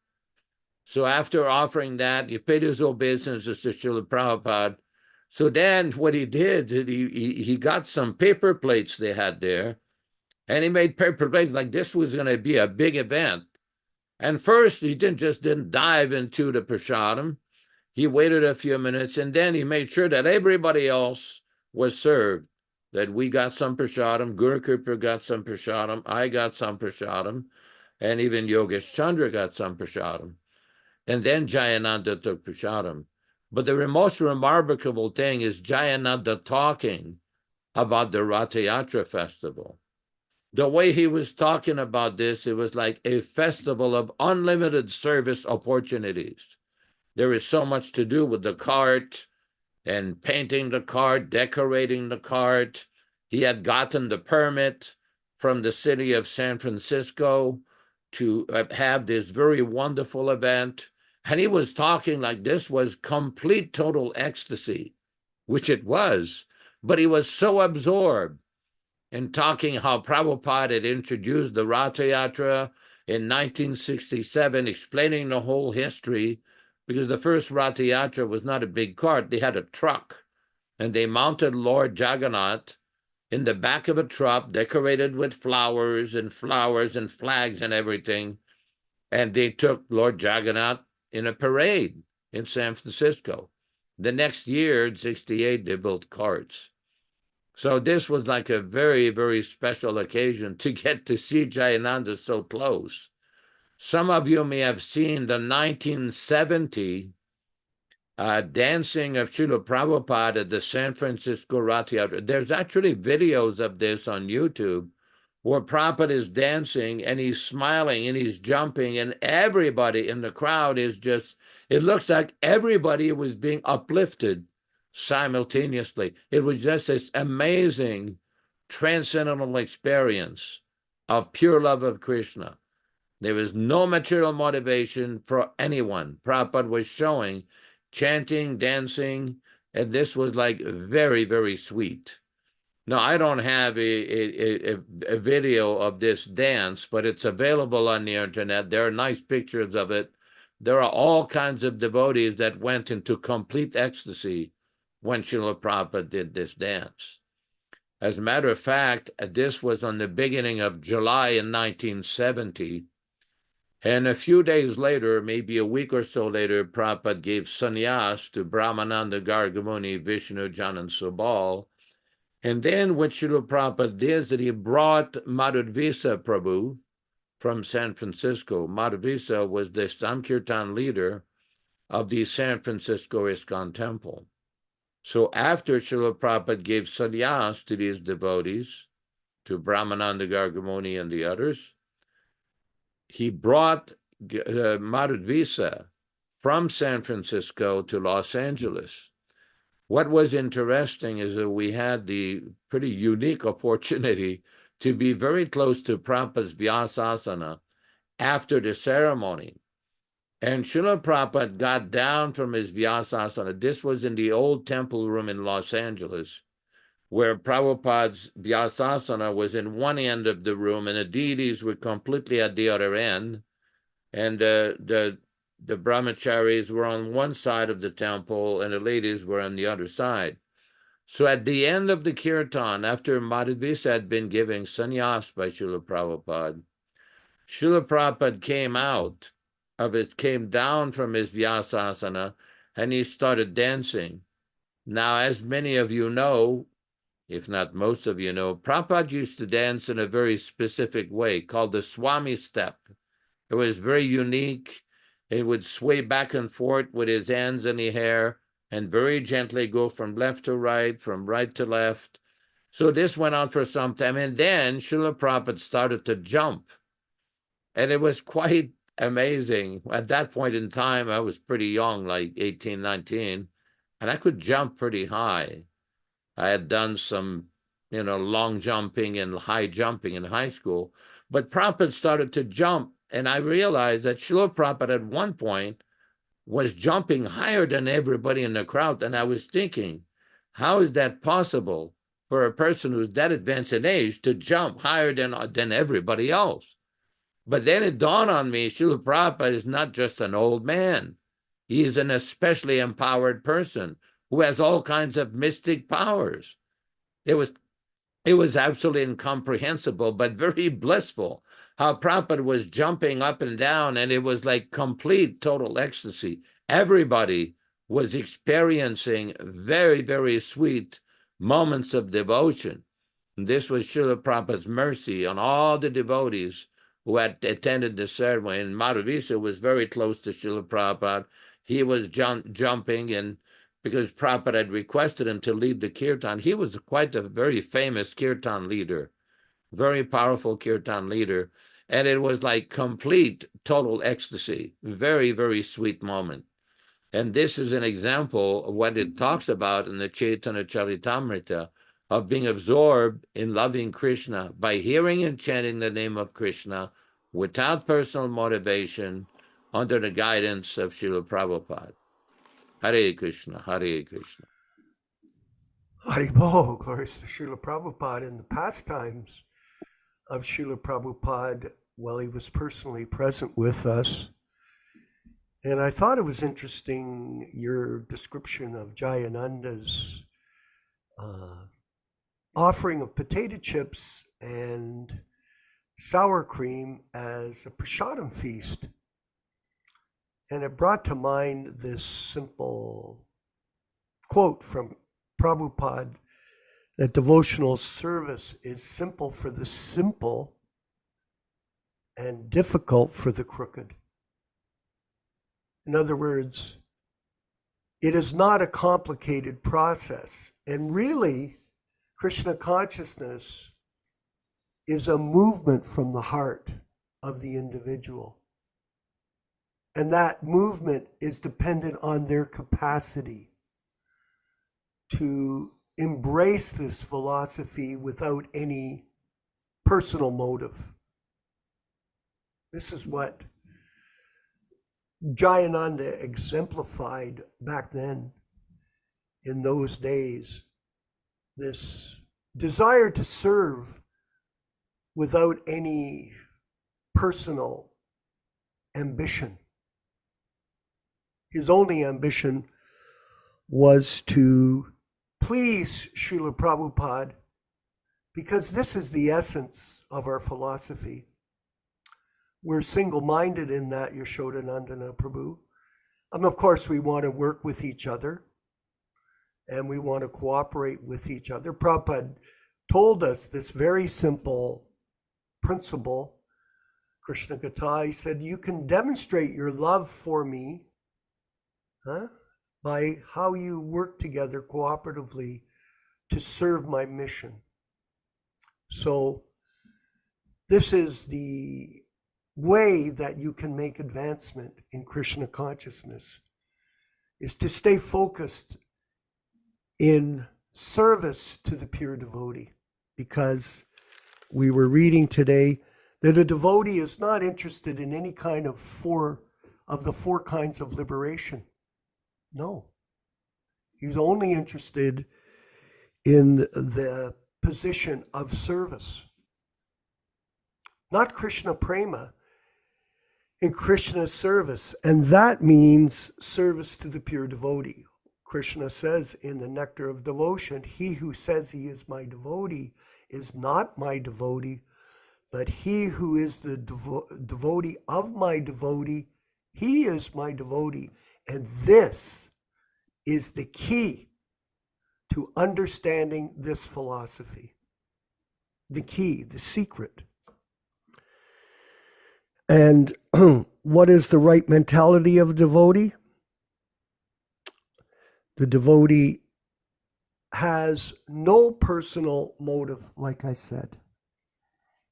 So after offering that, he paid his obeisances to Srila Prabhupada. So then what he did, he got some paper plates they had there, and he made paper plates like this was going to be a big event. And first, he didn't dive into the prasadam. He waited a few minutes, and then he made sure that everybody else was served, that we got some prasadam, Guru Kripa got some prasadam, I got some prasadam, and even Yogesh Chandra got some prasadam. And then Jayananda took prasadam. But the most remarkable thing is Jayananda talking about the Rathayatra festival. The way he was talking about this, it was like a festival of unlimited service opportunities. There is so much to do with the cart and painting the cart, decorating the cart. He had gotten the permit from the city of San Francisco to have this very wonderful event. And he was talking like this was complete, total ecstasy. which it was, but he was so absorbed in talking how Prabhupada had introduced the Ratha Yatra in 1967, explaining the whole history, because the first Ratha Yatra was not a big cart, they had a truck, and they mounted Lord Jagannath in the back of a truck, decorated with flowers and flags and everything, and they took Lord Jagannath in a parade in San Francisco. The next year, in 68, they built carts. So this was like a very, very special occasion to get to see Jayananda so close. Some of you may have seen the 1970 dancing of Srila Prabhupada at the San Francisco Ratha Yatra. There's actually videos of this on YouTube where Prabhupada is dancing and he's smiling and he's jumping, and everybody in the crowd is just, it looks like everybody was being uplifted simultaneously. It was just this amazing transcendental experience of pure love of Krishna. There was no material motivation for anyone. Prabhupada was showing, chanting, dancing, and this was like very, very sweet. Now, I don't have a video of this dance, but it's available on the internet. There are nice pictures of it. There are all kinds of devotees that went into complete ecstasy when Srila Prabhupada did this dance. As a matter of fact, this was on the beginning of July in 1970. And a few days later, maybe a week or so later, Prabhupada gave sannyas to Brahmananda Gargamuni, Vishnu, Jan, and Subal. And then what Srila Prabhupada did is that he brought Madhudvisa Prabhu from San Francisco. Madhudvisa was the Sankirtan leader of the San Francisco ISKCON temple. So after Srila Prabhupada gave sannyas to these devotees, to Brahmananda Gargamuni and the others, he brought Madhudvisa from San Francisco to Los Angeles. What was interesting is that we had the pretty unique opportunity to be very close to Prabhupada's Vyasasana after the ceremony. And Srila Prabhupada got down from his Vyasasana. This was in the old temple room in Los Angeles, where Prabhupada's Vyasasana was in one end of the room and the deities were completely at the other end. And the brahmacharis were on one side of the temple and the ladies were on the other side. So at the end of the kirtan, after Madhudvisa had been giving sannyas by Srila Prabhupada came down from his Vyasasana and he started dancing. Now, as many of you know, if not most of you know, Prabhupada used to dance in a very specific way called the Swami step. It was very unique. He would sway back and forth with his hands in the hair and very gently go from left to right, from right to left. So this went on for some time. And then Srila Prabhupada started to jump. And it was quite amazing. At that point in time, I was pretty young, like 18, 19, and I could jump pretty high. I had done some, long jumping and high jumping in high school. But Prabhupada started to jump, and I realized that Srila Prabhupada at one point was jumping higher than everybody in the crowd. And I was thinking, how is that possible for a person who's that advanced in age to jump higher than everybody else? But then it dawned on me, Srila Prabhupada is not just an old man. He is an especially empowered person who has all kinds of mystic powers. It was absolutely incomprehensible, but very blissful, how Prabhupada was jumping up and down, and it was like complete, total ecstasy. Everybody was experiencing very, very sweet moments of devotion. And this was Srila Prabhupada's mercy on all the devotees who had attended the ceremony. And Madhudvisa was very close to Srila Prabhupada. He was jumping, and because Prabhupada had requested him to lead the kirtan, he was quite a very famous kirtan leader, very powerful kirtan leader. And it was like complete, total ecstasy, very, very sweet moment. And this is an example of what it talks about in the Chaitanya Charitamrita, of being absorbed in loving Krishna by hearing and chanting the name of Krishna without personal motivation, under the guidance of Srila Prabhupada. Hare Krishna, Hare Krishna. Haribo, glories to Srila Prabhupada. In the pastimes of Srila Prabhupada, while he was personally present with us. And I thought it was interesting, your description of Jayananda's offering of potato chips and sour cream as a prasadam feast. And it brought to mind this simple quote from Prabhupada, that devotional service is simple for the simple and difficult for the crooked. In other words, it is not a complicated process. And really, Krishna consciousness is a movement from the heart of the individual. And that movement is dependent on their capacity to embrace this philosophy without any personal motive. This is what Jayananda exemplified back then, in those days, this desire to serve without any personal ambition. His only ambition was to please Srila Prabhupada, because this is the essence of our philosophy. We're single-minded in that, Yashodanandana Prabhu. Of course, we want to work with each other, and we want to cooperate with each other. Prabhupada told us this very simple principle, Krishna Gata. He said, you can demonstrate your love for me by how you work together cooperatively to serve my mission. So this is the way that you can make advancement in Krishna consciousness, is to stay focused in service to the pure devotee. Because we were reading today that a devotee is not interested in any kind of the four kinds of liberation. No. He's only interested in the position of service. Not Krishna prema, in Krishna's service. And that means service to the pure devotee. Krishna says in the Nectar of Devotion, he who says he is my devotee is not my devotee, but he who is the devotee of my devotee, he is my devotee. And this is the key to understanding this philosophy. The key, the secret. And what is the right mentality of a devotee? The devotee has no personal motive, like I said.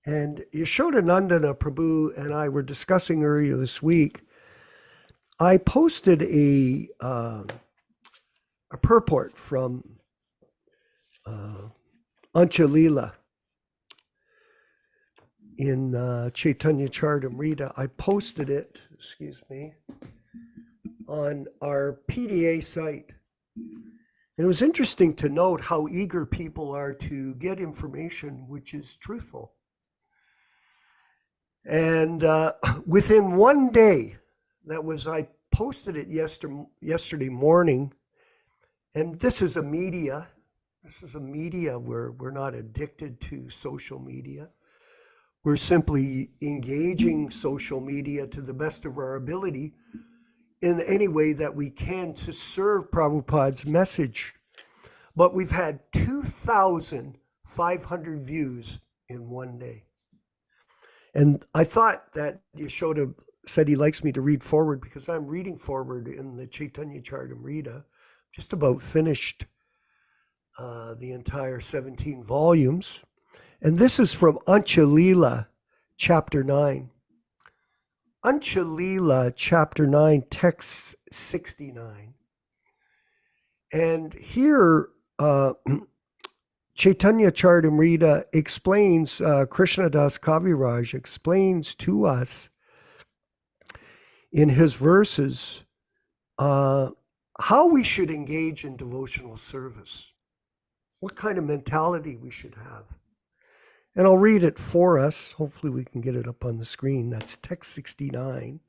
And Yashodanandana Prabhu and I were discussing earlier this week. I posted a purport from Anchalila in Chaitanya Charitamrita. I posted it, on our PDA site. And it was interesting to note how eager people are to get information which is truthful. And within one day, I posted it yesterday morning, and this is a media where we're not addicted to social media. We're simply engaging social media to the best of our ability in any way that we can to serve Prabhupada's message. But we've had 2,500 views in one day. And I thought that Yashoda said he likes me to read forward, because I'm reading forward in the Chaitanya Charitamrita, just about finished the entire 17 volumes. And this is from Anchalila, chapter 9. Anchalila, chapter 9, text 69. And here, Chaitanya Charitamrita explains, Krishnadas Kaviraj explains to us in his verses how we should engage in devotional service. what kind of mentality we should have. And I'll read it for us. Hopefully we can get it up on the screen. That's text 69,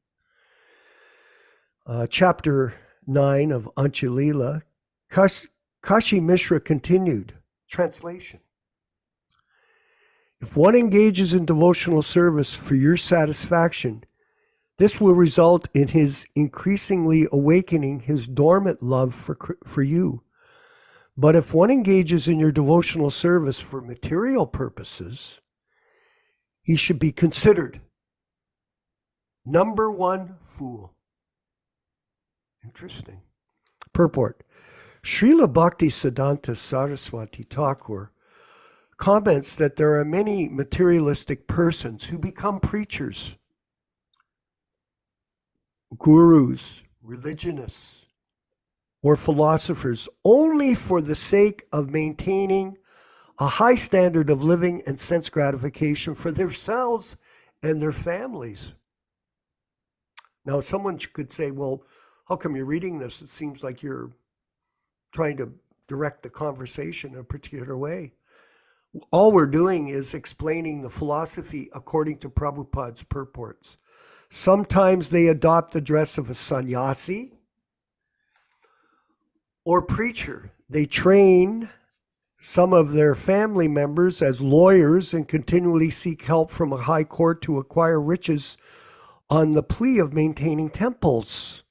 chapter 9 of Anchalila. Kashi Mishra continued, translation. If one engages in devotional service for your satisfaction, this will result in his increasingly awakening his dormant love for you. But if one engages in your devotional service for material purposes, he should be considered number one fool. Interesting. Purport. Srila Bhaktisiddhanta Saraswati Thakur comments that there are many materialistic persons who become preachers, gurus, religionists, or philosophers only for the sake of maintaining a high standard of living and sense gratification for themselves and their families. Now, someone could say, well, how come you're reading this? It seems like you're trying to direct the conversation in a particular way. All we're doing is explaining the philosophy according to Prabhupada's purports. Sometimes they adopt the dress of a sannyasi or preacher. They train some of their family members as lawyers and continually seek help from a high court to acquire riches on the plea of maintaining temples.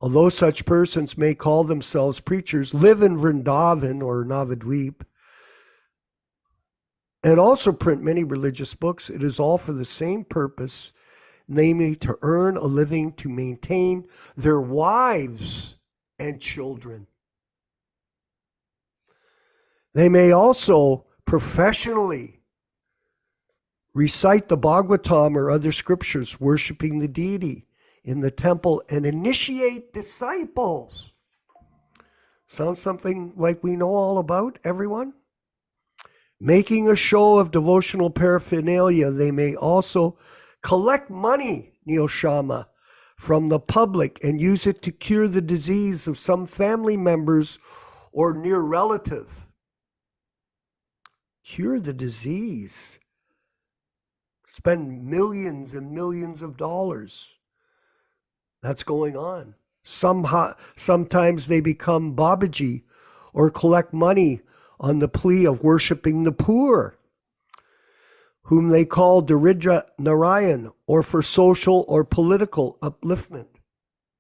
Although such persons may call themselves preachers, live in Vrindavan or Navadvip, and also print many religious books, it is all for the same purpose, namely to earn a living to maintain their wives and children. They may also professionally recite the Bhagavatam or other scriptures, worshiping the deity in the temple and initiate disciples. Sounds something like we know all about, everyone? Making a show of devotional paraphernalia, they may also collect money, Neil Sharma, from the public and use it to cure the disease of some family members or near relative. Cure the disease. Spend millions and millions of dollars. That's going on. Sometimes they become Babaji or collect money on the plea of worshiping the poor, whom they call Daridra Narayan, or for social or political upliftment.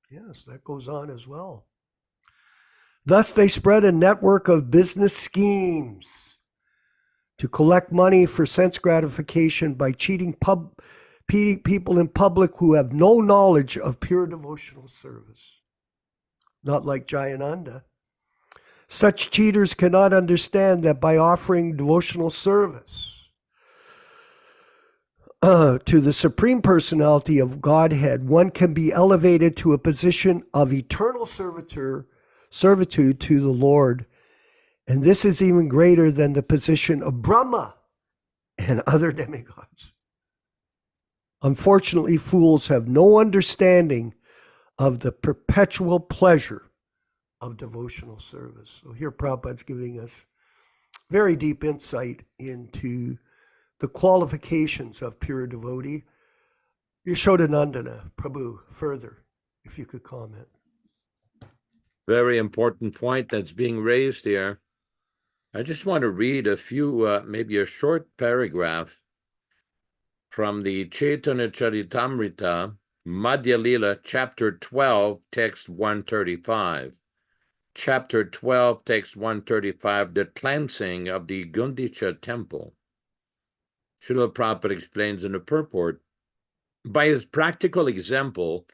Yes, that goes on as well. Thus, they spread a network of business schemes to collect money for sense gratification by cheating people in public who have no knowledge of pure devotional service. Not like Jayananda. Such cheaters cannot understand that by offering devotional service to the Supreme Personality of Godhead, one can be elevated to a position of eternal servitude to the Lord. And this is even greater than the position of Brahma and other demigods. Unfortunately, fools have no understanding of the perpetual pleasure of devotional service. So here Prabhupada's giving us very deep insight into the qualifications of pure devotee. Yashodanandana, Prabhu, further, if you could comment. Very important point that's being raised here. I just want to read a few, maybe a short paragraph from the Chaitanya Charitamrita, Madhya Lila, chapter 12, text 135. Chapter 12, text 135, the cleansing of the Gundicha temple. Srila Prabhupada explains in the purport, by his practical example,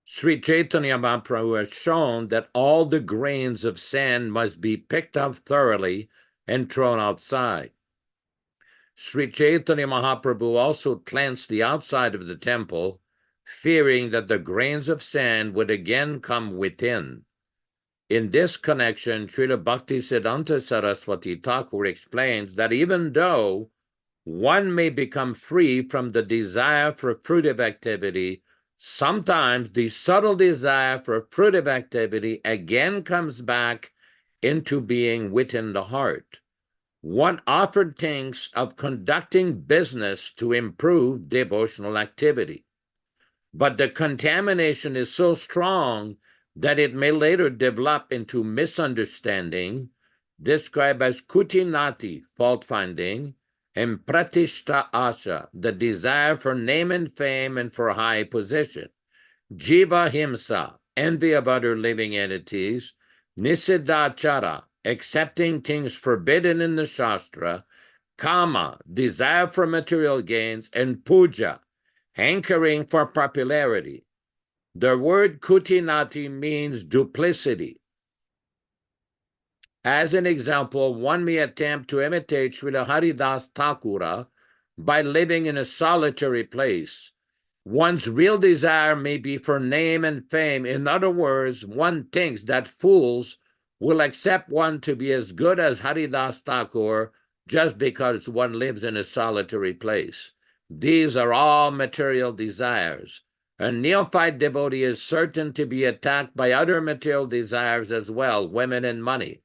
Sri Chaitanya Mahaprabhu has shown that all the grains of sand must be picked up thoroughly and thrown outside. Sri Chaitanya Mahaprabhu also cleansed the outside of the temple, fearing that the grains of sand would again come within. In this connection, Srila Bhaktisiddhanta Saraswati Thakur explains that even though one may become free from the desire for fruitive activity, sometimes the subtle desire for fruitive activity again comes back into being within the heart. One often thinks of conducting business to improve devotional activity, but the contamination is so strong that it may later develop into misunderstanding, described as kutinati, fault-finding, and pratishta asha, the desire for name and fame and for high position, jiva himsa, envy of other living entities, nisidachara, accepting things forbidden in the Shastra, kama, desire for material gains, and puja, hankering for popularity. The word kutinati means duplicity. As an example, one may attempt to imitate Srila Haridas Thakura by living in a solitary place. One's real desire may be for name and fame. In other words, one thinks that fools will accept one to be as good as Haridas Thakur just because one lives in a solitary place. These are all material desires. A neophyte devotee is certain to be attacked by other material desires as well, women and money.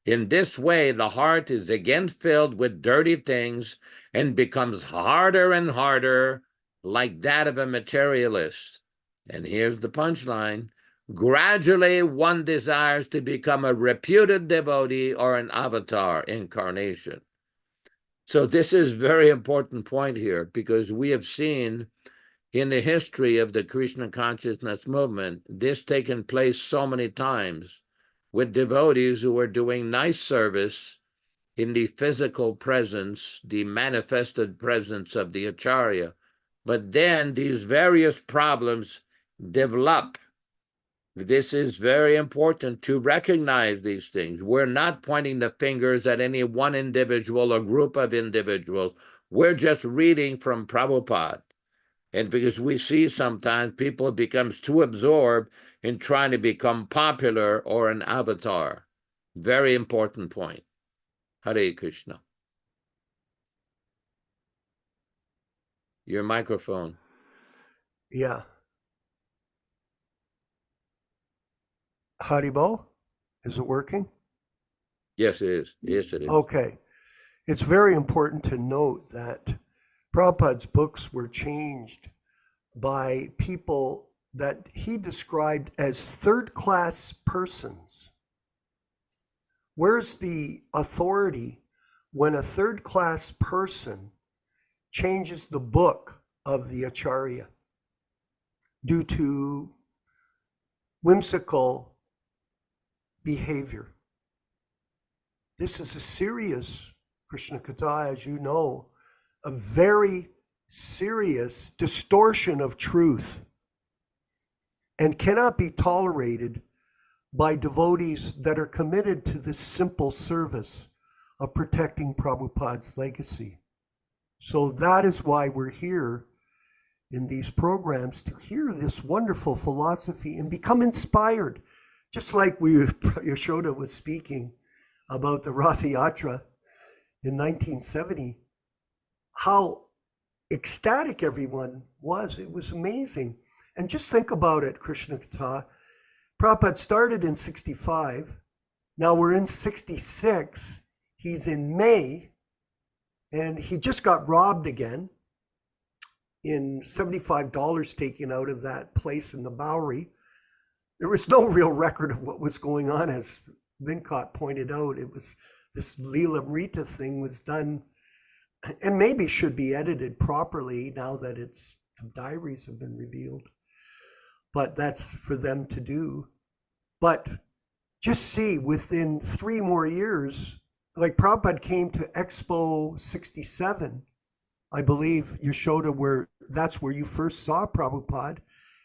In this way, the heart is again filled with dirty things and becomes harder and harder, like that of a materialist. And here's the punchline. Gradually, one desires to become a reputed devotee or an avatar incarnation. So this is a very important point here, because we have seen in the history of the Krishna consciousness movement, this taken place so many times with devotees who were doing nice service in the physical presence, the manifested presence of the Acharya. But then these various problems develop. This is very important to recognize these things. We're not pointing the fingers at any one individual or group of individuals. We're just reading from Prabhupada. And because we see sometimes people becomes too absorbed in trying to become popular or an avatar. Very important point. Hare Krishna. Your microphone. Yeah. Haribo, is it working? Yes, it is. Yes, it is. Okay. It's very important to note that Prabhupada's books were changed by people that he described as third-class persons. Where's the authority when a third-class person changes the book of the Acharya due to whimsical behavior? This is a serious, Krishna Katha, as you know, a very serious distortion of truth, and cannot be tolerated by devotees that are committed to this simple service of protecting Prabhupada's legacy. So that is why we're here in these programs, to hear this wonderful philosophy and become inspired. Just like Yashoda was speaking about the Rath Yatra in 1970, how ecstatic everyone was. It was amazing. And just think about it, Krishna Katha. Prabhupada started in 65. Now we're in 66. He's in May, and he just got robbed again in $75 taken out of that place in the Bowery. There was no real record of what was going on, as Vincott pointed out. It was this Leela Rita thing was done, and maybe should be edited properly now that the diaries have been revealed. But that's for them to do. But just see, within 3 more years, like Prabhupada came to Expo 67, I believe, Yashoda, that's where you first saw Prabhupada,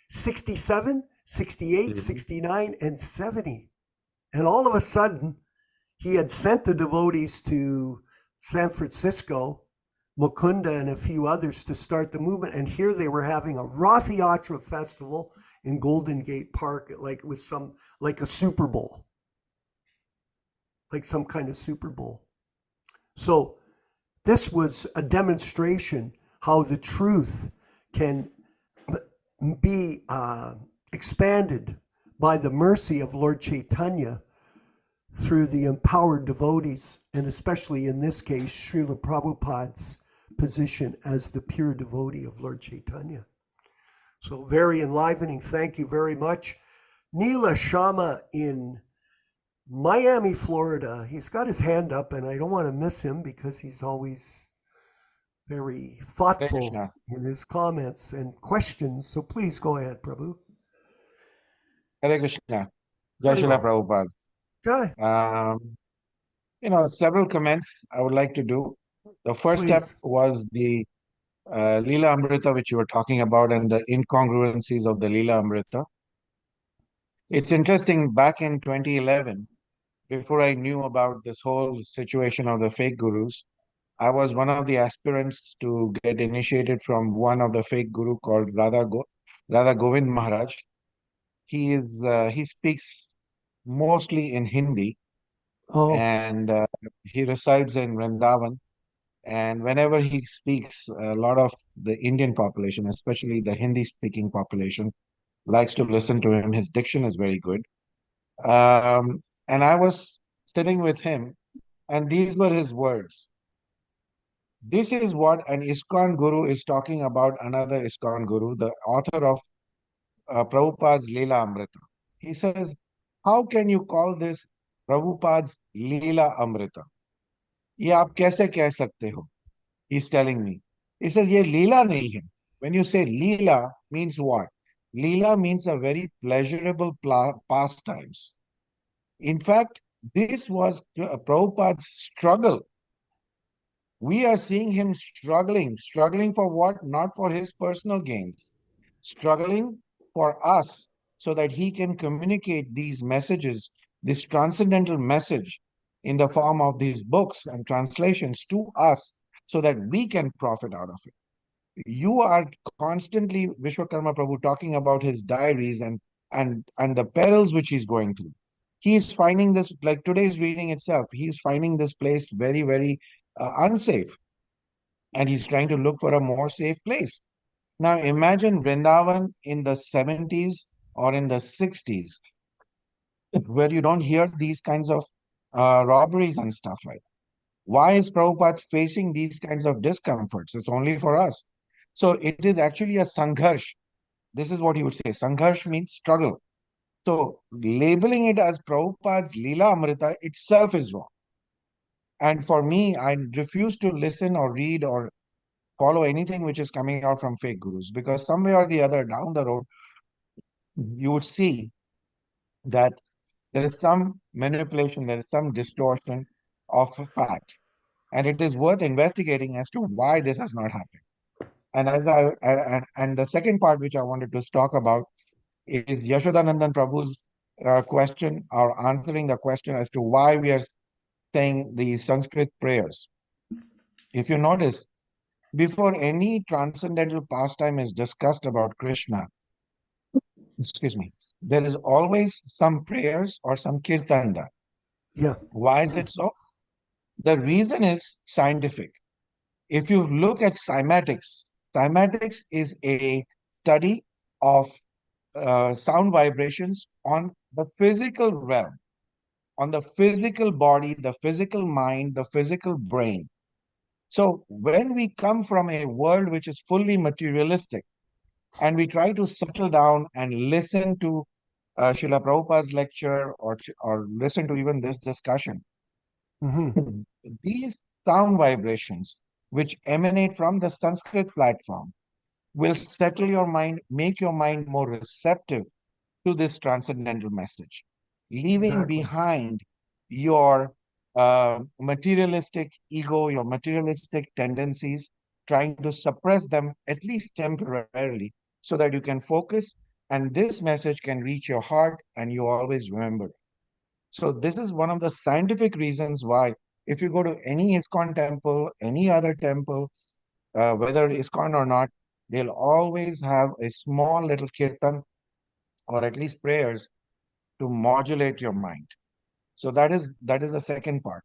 67, 68, 69, and 70. And all of a sudden, he had sent the devotees to San Francisco, Mukunda and a few others, to start the movement. And here they were having a Rath Yatra festival in Golden Gate Park, like it was like a Super Bowl, like some kind of Super Bowl. So this was a demonstration how the truth can be expanded by the mercy of Lord Chaitanya through the empowered devotees, and especially in this case, Srila Prabhupada's position as the pure devotee of Lord Chaitanya. So very enlivening. Thank you very much. Neela Shama in Miami, Florida. He's got his hand up, and I don't want to miss him because he's always very Hare thoughtful Krishna. in his comments and questions. So please go ahead, Prabhu. Hare Krishna. Jai Srila Hello. Prabhupada. Several comments I would like to do. The first step Please. was the Leela Amrita, which you were talking about, and the incongruencies of the Leela Amrita. It's interesting, back in 2011, before I knew about this whole situation of the fake gurus, I was one of the aspirants to get initiated from one of the fake guru called Radha Govind Maharaj. He speaks mostly in Hindi, Oh, and he resides in Vrindavan. And whenever he speaks, a lot of the Indian population, especially the Hindi-speaking population, likes to listen to him. His diction is very good. And I was sitting with him, and these were his words. This is what an ISKCON guru is talking about another ISKCON guru, the author of Prabhupada's Leela Amrita. He says, how can you call this Prabhupada's Leela Amrita? ये आप कैसे कह सकते हो? He's telling me. He says, ये लीला नहीं है. When you say Leela means what? Leela means a very pleasurable pastimes. In fact, this was Prabhupada's struggle. We are seeing him struggling. Struggling for what? Not for his personal gains. Struggling for us so that he can communicate these messages, this transcendental message in the form of these books and translations to us so that we can profit out of it. You are constantly, Vishwakarma Prabhu, talking about his diaries and the perils which he's going through. He is finding this, like today's reading itself, he's finding this place very, very unsafe. And he's trying to look for a more safe place. Now imagine Vrindavan in the 70s or in the 60s, where you don't hear these kinds of robberies and stuff like that. Why is Prabhupada facing these kinds of discomforts? It's only for us. So it is actually a sangharsh. This is what he would say. Sangharsh means struggle. So labeling it as Prabhupada's Leela Amrita itself is wrong. And for me, I refuse to listen or read or follow anything which is coming out from fake gurus, because some way or the other down the road, you would see that there is some manipulation, there is some distortion of facts. And it is worth investigating as to why this has not happened. And and the second part which I wanted to talk about is Yashodanandan Prabhu's question, or answering the question as to why we are saying the Sanskrit prayers. If you notice, before any transcendental pastime is discussed about Krishna, excuse me, there is always some prayers or some kirtanda. yeah. Why is it so? The reason is scientific. If you look at cymatics, cymatics is a study of sound vibrations on the physical realm, on the physical body, the physical mind, the physical brain. So when we come from a world which is fully materialistic, and we try to settle down and listen to Srila Prabhupada's lecture, or listen to even this discussion, Mm-hmm. these sound vibrations which emanate from the Sanskrit platform will settle your mind, make your mind more receptive to this transcendental message, leaving Exactly. behind your materialistic ego, your materialistic tendencies, trying to suppress them at least temporarily so that you can focus and this message can reach your heart and you always remember it. So this is one of the scientific reasons why if you go to any ISKCON temple, any other temple, whether ISKCON or not, they'll always have a small little kirtan or at least prayers to modulate your mind. So that is the second part.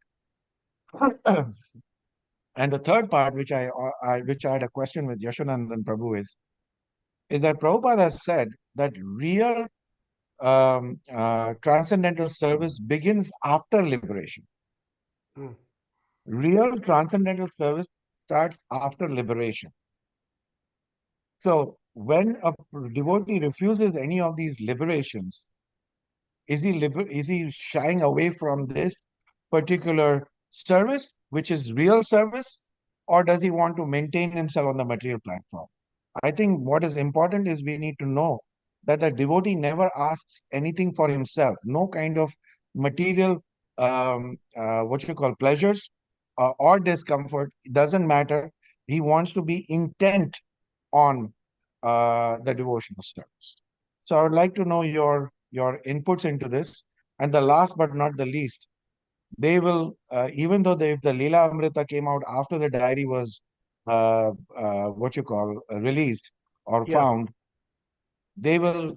And the third part, which I had a question with Yashanandan Prabhu is that Prabhupada has said that real transcendental service begins after liberation. Mm. Real transcendental service starts after liberation. So when a devotee refuses any of these liberations, is he shying away from this particular service, which is real service, or does he want to maintain himself on the material platform? I think what is important is we need to know that the devotee never asks anything for himself, no kind of material, what you call pleasures or discomfort. It doesn't matter. He wants to be intent on the devotional service. So I would like to know your inputs into this. And the last but not the least, they will, even though if the Leela Amrita came out after the diary was what you call released or Yeah. found, they will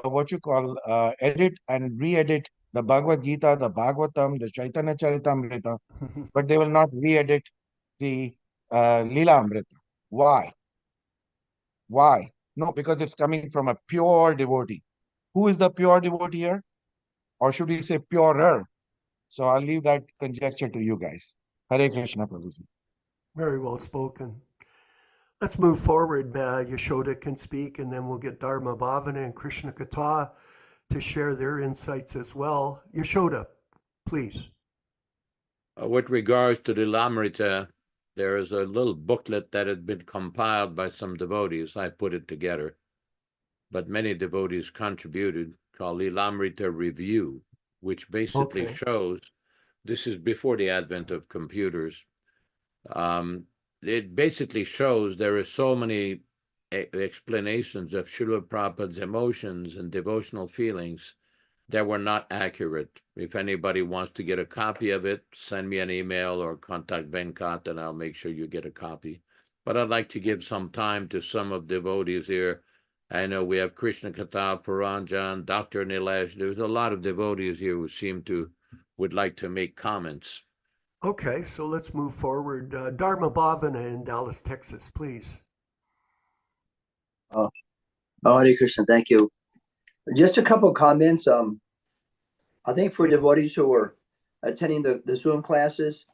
what you call edit and re-edit the Bhagavad Gita, the Bhagavatam, the Chaitanya Charitamrita, but they will not re-edit the Leela Amrita. Why? Why? No, because it's coming from a pure devotee. Who is the pure devotee here? Or should we say purer? So I'll leave that conjecture to you guys. Hare Krishna, Prabhuji. Very well spoken. Let's move forward. Yashoda can speak, and then we'll get Dharma Bhavana and Krishna Katha to share their insights as well. Yashoda, please. With regards to the Lamrita, there is a little booklet that had been compiled by some devotees. I put it together, but many devotees contributed, called the Lamrita Review, which basically shows, this is before the advent of computers. It basically shows there are so many explanations of Srila Prabhupada's emotions and devotional feelings that were not accurate. If anybody wants to get a copy of it, send me an email or contact Venkat and I'll make sure you get a copy. But I'd like to give some time to some of the devotees here. I know we have Krishna Katha, Puranjan, Dr. Nilesh. There's a lot of devotees here who would like to make comments. Okay, so let's move forward. Dharma Bhavana in Dallas, Texas, please. Oh, Hare Krishna, thank you. Just a couple of comments. I think for devotees who are attending the Zoom classes,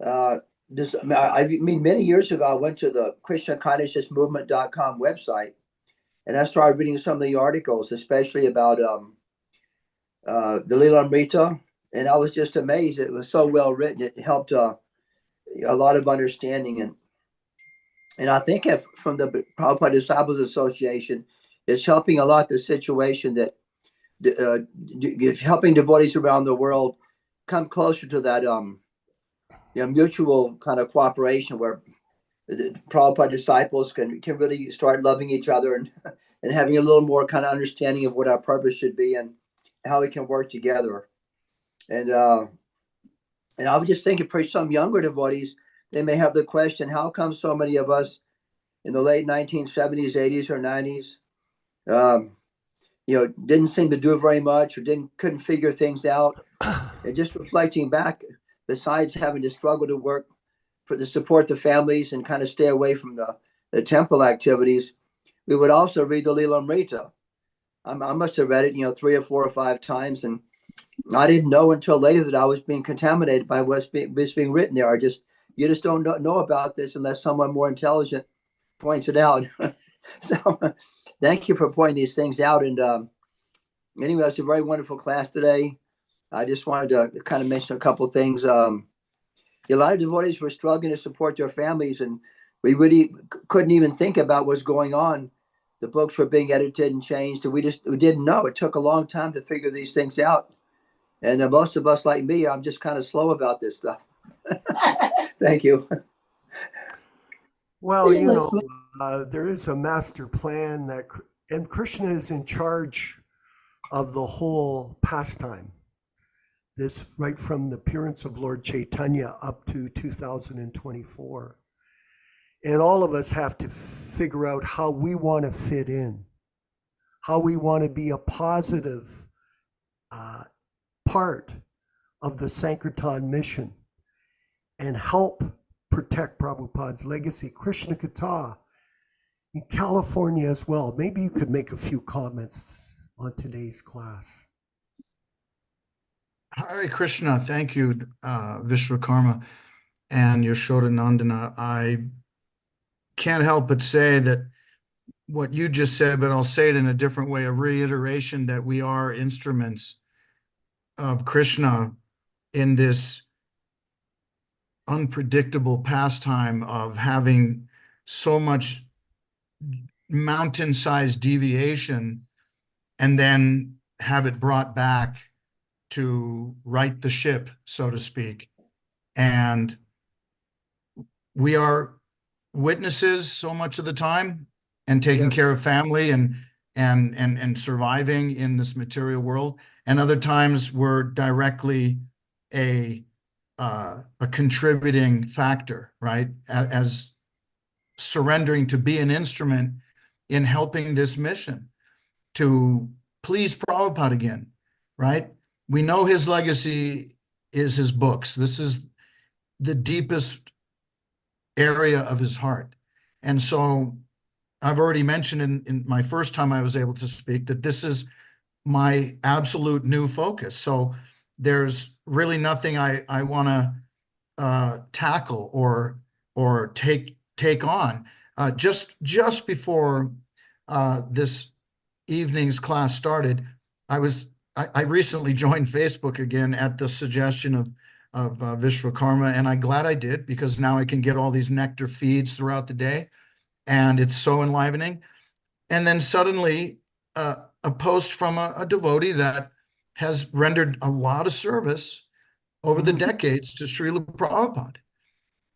I mean, many years ago, I went to the KrishnaConsciousNessMovement.com website, and I started reading some of the articles, especially about the Lila Amrita, and I was just amazed. It was so well written. It helped a lot of understanding, and I think from the Prabhupada Disciples Association, it's helping a lot the situation that helping devotees around the world come closer to that mutual kind of cooperation where the Prabhupada disciples can really start loving each other and having a little more kind of understanding of what our purpose should be and how we can work together. And I was just thinking for some younger devotees, they may have the question, how come so many of us in the late 1970s, 80s, or 90s, didn't seem to do very much or couldn't figure things out. And just reflecting back, besides having to struggle to work to support the families and kind of stay away from the temple activities, we would also read the Lila Amrita. I must have read it, 3 or 4 or 5 times, and I didn't know until later that I was being contaminated by what's being written there. You just don't know about this unless someone more intelligent points it out. So thank you for pointing these things out. And anyway, it's a very wonderful class today. I just wanted to kind of mention a couple of things. A lot of devotees were struggling to support their families, and we really couldn't even think about what's going on. The books were being edited and changed, and we didn't know. It took a long time to figure these things out. And most of us, like me, I'm just kind of slow about this stuff. Thank you. Well, there is a master plan and Krishna is in charge of the whole pastime. This right from the appearance of Lord Chaitanya up to 2024. And all of us have to figure out how we want to fit in, how we want to be a positive part of the Sankirtan mission and help protect Prabhupada's legacy. Krishna Katha in California as well. Maybe you could make a few comments on today's class. Hare Krishna. Thank you, Vishwakarma and Yashodanandana. I can't help but say that what you just said, but I'll say it in a different way, a reiteration that we are instruments of Krishna in this unpredictable pastime of having so much mountain-sized deviation and then have it brought back to right the ship, so to speak. And we are witnesses so much of the time and taking Yes. care of family and surviving in this material world. And other times we're directly a contributing factor, right? As surrendering to be an instrument in helping this mission to please Prabhupada again, right? We know his legacy is his books. This is the deepest area of his heart. And so I've already mentioned in my first time I was able to speak that this is my absolute new focus. So there's really nothing I want to tackle or take on. Just before this evening's class started, I recently joined Facebook again at the suggestion of Vishwakarma, and I'm glad I did, because now I can get all these nectar feeds throughout the day, and it's so enlivening. And then suddenly a post from a devotee that has rendered a lot of service over the decades to Srila Prabhupada.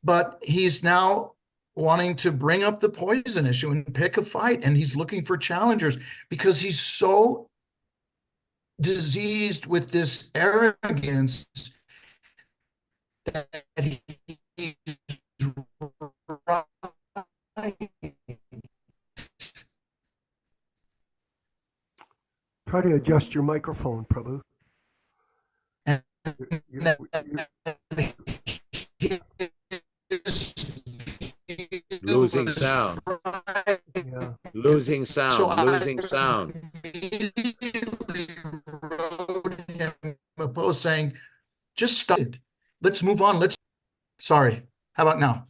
But he's now wanting to bring up the poison issue and pick a fight, and he's looking for challengers because he's so diseased with this arrogance that he's Try to adjust your microphone, Prabhu. and Losing sound. Yeah. Losing So sound. Losing sound. immediately wrote him a post saying, just stop it. Let's move on. Sorry. How about now?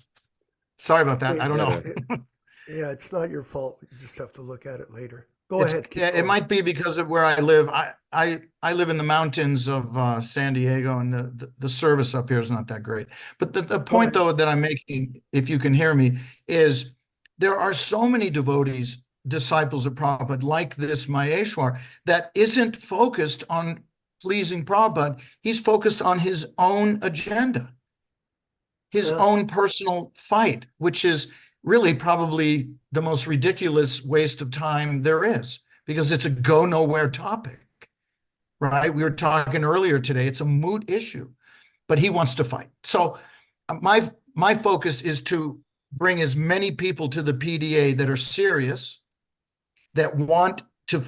Sorry about that. I don't know. Yeah, it's not your fault. You just have to look at it later. Go ahead. keep It going. might be because of where I live. I live in the mountains of San Diego, and the service up here is not that great. But the point, though, that I'm making, if you can hear me, is there are so many devotees, disciples of Prabhupada, like this Maheshwar, that isn't focused on pleasing Prabhupada. He's focused on his own agenda, his Yeah. own personal fight, which is really probably the most ridiculous waste of time there is, because it's a go nowhere topic, right? We were talking earlier today, it's a moot issue, but he wants to fight. So my focus is to bring as many people to the PDA that are serious, that want to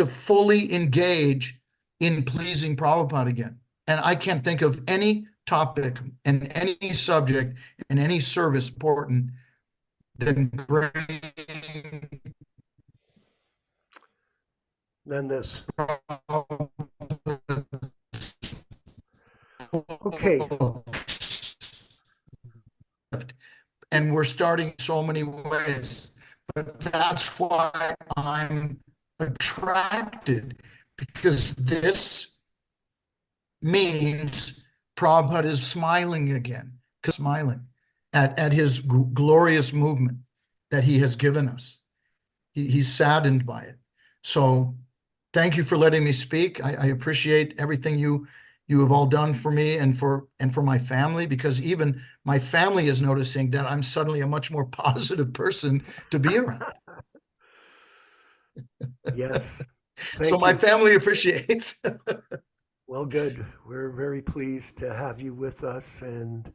fully engage in pleasing Prabhupada again. And I can't think of any topic and any subject and any service important than bringing Then this. Okay. And we're starting so many ways, but that's why I'm attracted, because this means Prabhupada is smiling again, smiling at his glorious movement that he has given us. He's saddened by it. So thank you for letting me speak. I appreciate everything you have all done for me and for my family, because even my family is noticing that I'm suddenly a much more positive person to be around. Yes. So Thank my you. family appreciates. Well, good. We're very pleased to have you with us, and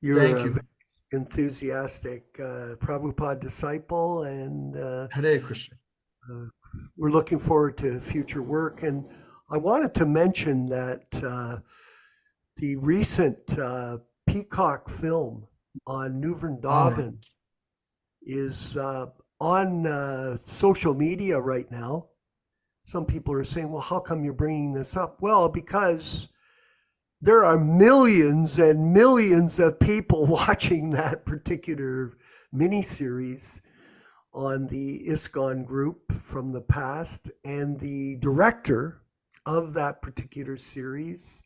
you're Thank a you. very enthusiastic Prabhupada disciple, and Hare Krishna. we're looking forward to future work. And I wanted to mention that the recent Peacock film on New Vrindavan is on social media right now. some people are saying, well, how come you're bringing this up? Well, because there are millions and millions of people watching that particular miniseries on the ISKCON group from the past, and the director of that particular series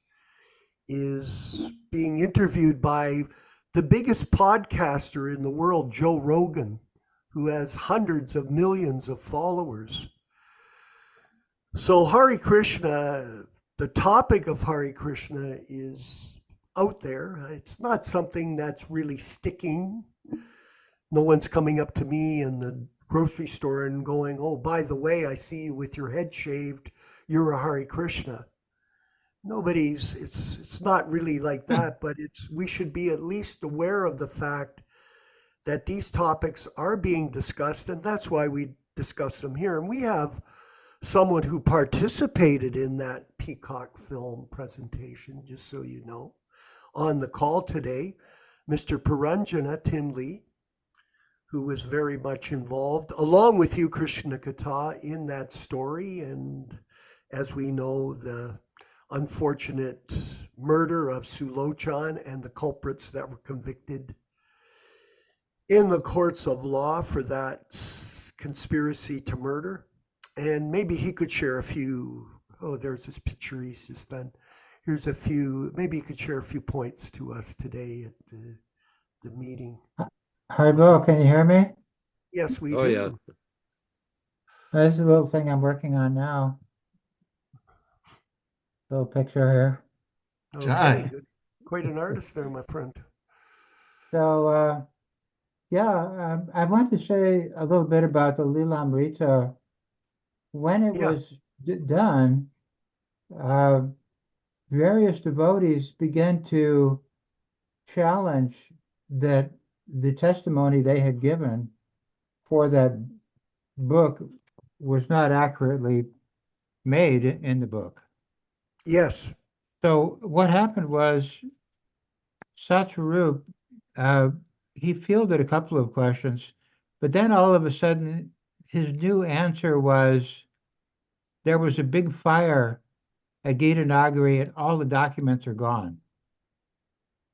is being interviewed by the biggest podcaster in the world, Joe Rogan, who has hundreds of millions of followers. So Hare Krishna, the topic of Hare Krishna is out there. It's not something that's really sticking. No one's coming up to me in the grocery store and going, oh, by the way, I see you with your head shaved. You're a Hare Krishna. It's not really like that, but we should be at least aware of the fact that these topics are being discussed, and that's why we discuss them here. And we have someone who participated in that Peacock film presentation, just so you know, on the call today, Mr. Paranjana Tim Lee, who was very much involved, along with you, Krishna Kata, in that story. And as we know, the unfortunate murder of Sulochan and the culprits that were convicted in the courts of law for that conspiracy to murder. And maybe he could share a few, there's this picture he's just done. Here's a few, maybe he could share a few points to us today at the meeting. Hi, Bill, can you hear me? Yes, we Oh, do. yeah. This is a little thing I'm working on now. Little picture here. Okay, Jai. good. Quite an artist there, my friend. So, yeah, I want to say a little bit about the Lilamrita. When it Yeah. was done, various devotees began to challenge that the testimony they had given for that book was not accurately made in the book. Yes. So what happened was Satyarup, he fielded a couple of questions, but then all of a sudden his new answer was there was a big fire at Gita Nagari and all the documents are gone.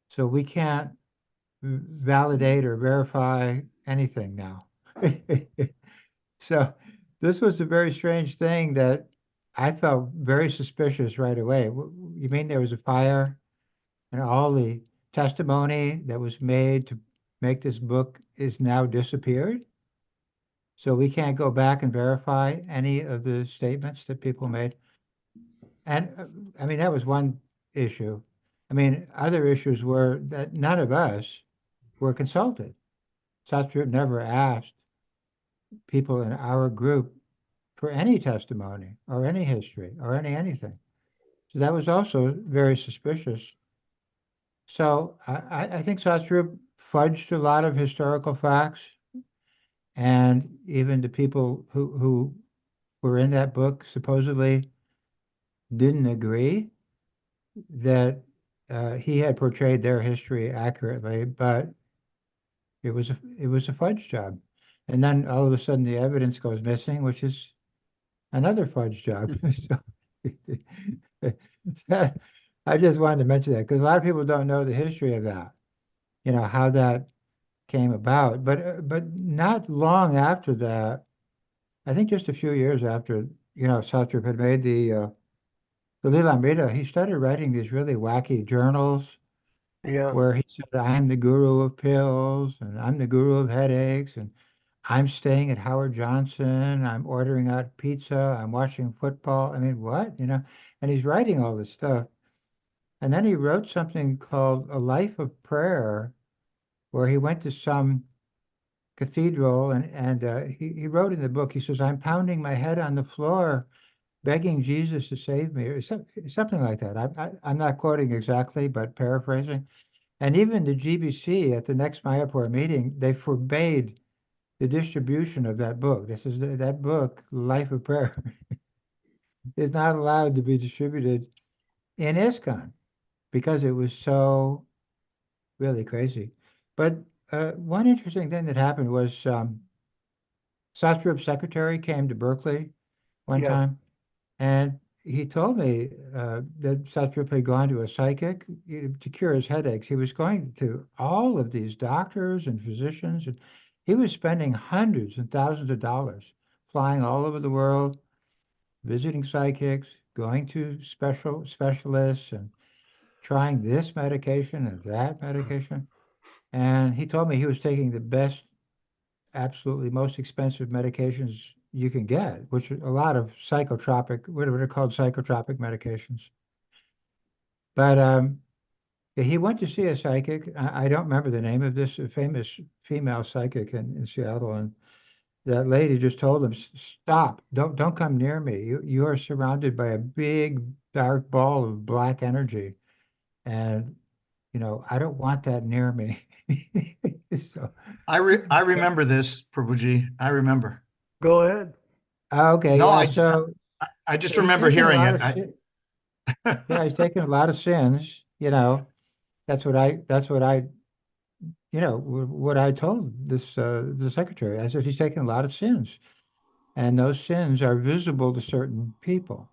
So we can't validate or verify anything now. So this was a very strange thing that I felt very suspicious right away. You mean there was a fire and all the testimony that was made to make this book is now disappeared? So we can't go back and verify any of the statements that people made. And I mean, that was one issue. I mean, other issues were that none of us were consulted. Satyarup never asked people in our group for any testimony or any history or anything. So that was also very suspicious. So I think Satyarup fudged a lot of historical facts, and even the people who were in that book supposedly didn't agree that he had portrayed their history accurately, but it was a fudge job. And then all of a sudden the evidence goes missing, which is another fudge job. So I just wanted to mention that because a lot of people don't know the history of that, how that came about. But not long after that, I think just a few years after, Satyarup had made the Lilamrita, he started writing these really wacky journals Yeah. where he said, I'm the guru of pills and I'm the guru of headaches and I'm staying at Howard Johnson, I'm ordering out pizza, I'm watching football. I mean, what? And he's writing all this stuff. And then he wrote something called A Life of Prayer, where he went to some cathedral and he wrote in the book, he says, I'm pounding my head on the floor, begging Jesus to save me, or something like that. I'm not quoting exactly, but paraphrasing. And even the GBC at the next Mayapur meeting, they forbade the distribution of that book. This is that book, Life of Prayer, is not allowed to be distributed in ISKCON because it was so really crazy. But one interesting thing that happened was Satyrup's secretary came to Berkeley one Yeah. time, And he told me that Satyrup had gone to a psychic to cure his headaches. He was going to all of these doctors and physicians, and he was spending hundreds and thousands of dollars flying all over the world, visiting psychics, going to specialists, and trying this medication and that medication. And he told me he was taking the best, absolutely most expensive medications you can get, which are a lot of psychotropic, what are called psychotropic medications. But he went to see a psychic. I don't remember the name of this famous female psychic in Seattle, and that lady just told him, "Stop! Don't come near me. You are surrounded by a big dark ball of black energy, and I don't want that near me." So I remember this, Prabhuji. I remember. Go ahead. okay, No, yeah. I So just he's remember taken a hearing lot it. of yeah, he's taken a lot of sins. That's what I what I told this the secretary. I said he's taken a lot of sins, and those sins are visible to certain people.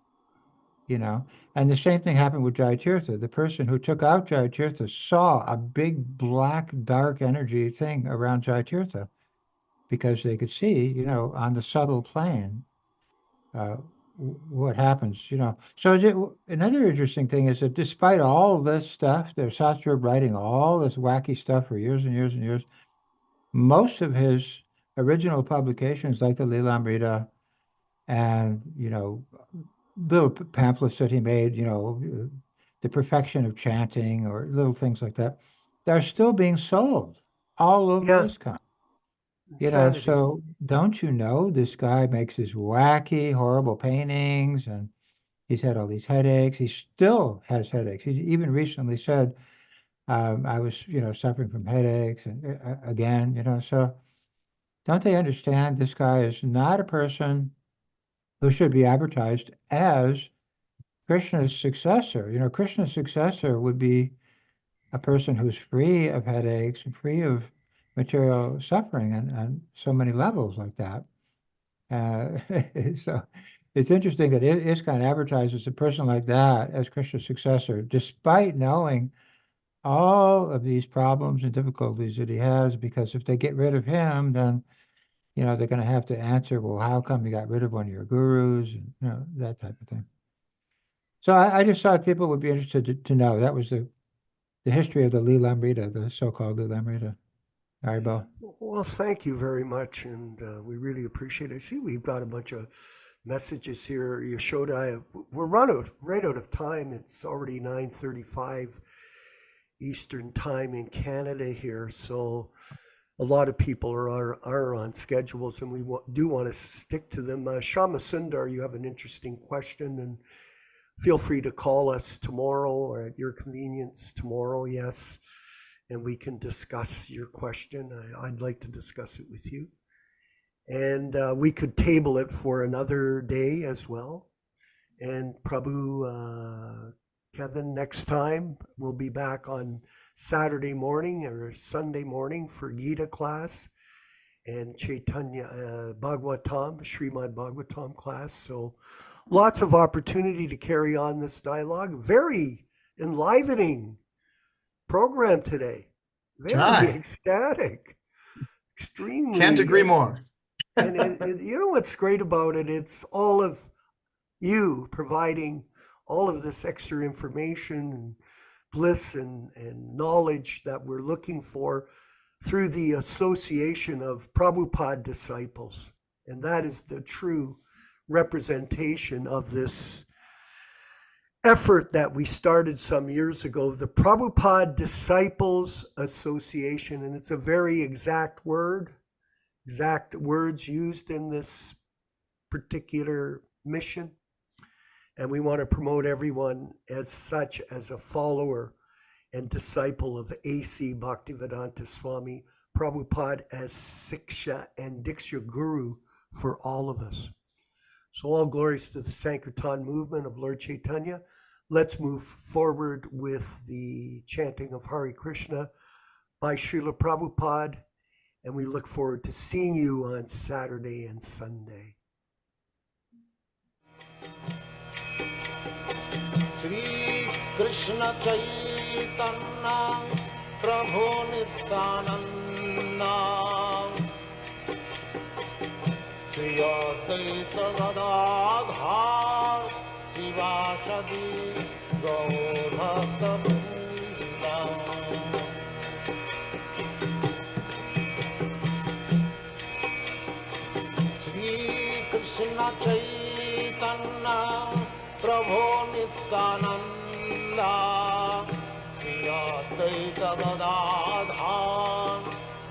And the same thing happened with Jayatirtha. The person who took out Jayatirtha saw a big black dark energy thing around Jayatirtha because they could see, on the subtle plane, uh, what happens. So another interesting thing is that despite all this stuff, there's Satya writing all this wacky stuff for years and years and years. Most of his original publications, like the Lilamrita and little pamphlets that he made, the perfection of chanting or little things like that, they're still being sold all over Yeah, ISKCON. insanity. So don't you know this guy makes his wacky, horrible paintings, and he's had all these headaches. He still has headaches. He even recently said, I was, suffering from headaches and again, so don't they understand this guy is not a person who should be advertised as Krishna's successor? Krishna's successor would be a person who's free of headaches and free of material suffering on so many levels like that. Uh, so it's interesting that ISKCON advertises a person like that as Krishna's successor, despite knowing all of these problems and difficulties that he has, because if they get rid of him, then, they're going to have to answer, well, how come you got rid of one of your gurus, and, that type of thing. So I just thought people would be interested to know. That was the history of the Lilamrita, the so-called Lilamrita. Haribol. Well, thank you very much, and we really appreciate it. I see we've got a bunch of messages here. Yashoda, we're right out of time. It's already 9:35 Eastern time in Canada here, so a lot of people are on schedules, and we do want to stick to them. Shama Sundar, you have an interesting question, and feel free to call us tomorrow or at your convenience tomorrow, yes, and we can discuss your question. I'd like to discuss it with you. And we could table it for another day as well. And Prabhu, Kevin, next time we'll be back on Saturday morning or Sunday morning for Gita class and Chaitanya Bhagavatam, Srimad Bhagavatam class. So lots of opportunity to carry on this dialogue. Very enlivening program today. Very ecstatic. Extremely. Can't agree more. And you know what's great about it? It's all of you providing all of this extra information and bliss and knowledge that we're looking for through the association of Prabhupada disciples. And that is the true representation of this effort that we started some years ago, the Prabhupada Disciples Association. And it's a very exact words used in this particular mission. And we want to promote everyone as such, as a follower and disciple of A.C. Bhaktivedanta Swami Prabhupada as Siksha and Diksha Guru for all of us. So all glories to the Sankirtan movement of Lord Chaitanya. Let's move forward with the chanting of Hare Krishna by Srila Prabhupada. And we look forward to seeing you on Saturday and Sunday. Krishna Chaitanya Prabhu Nityananda Shri Advaita Gadadhar Shivasadi Gaur Bhakta Vrinda Shri Krishna Chaitanya Prabhu Nityananda Shri Advaita Gadadhar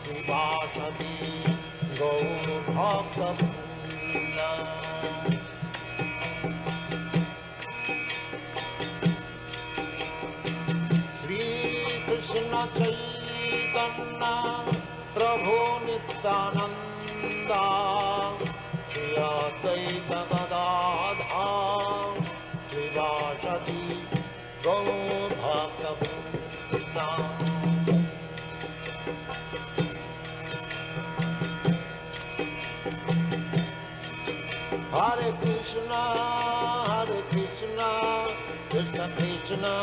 Shivasadi Gaur Bhakta Vrinda Shri Krishna Chaitanya Prabhu Nityananda Shri Advaita Gadadhar Shivasadi Gaur Bhakta Vrinda Hare Krishna, Krishna Krishna,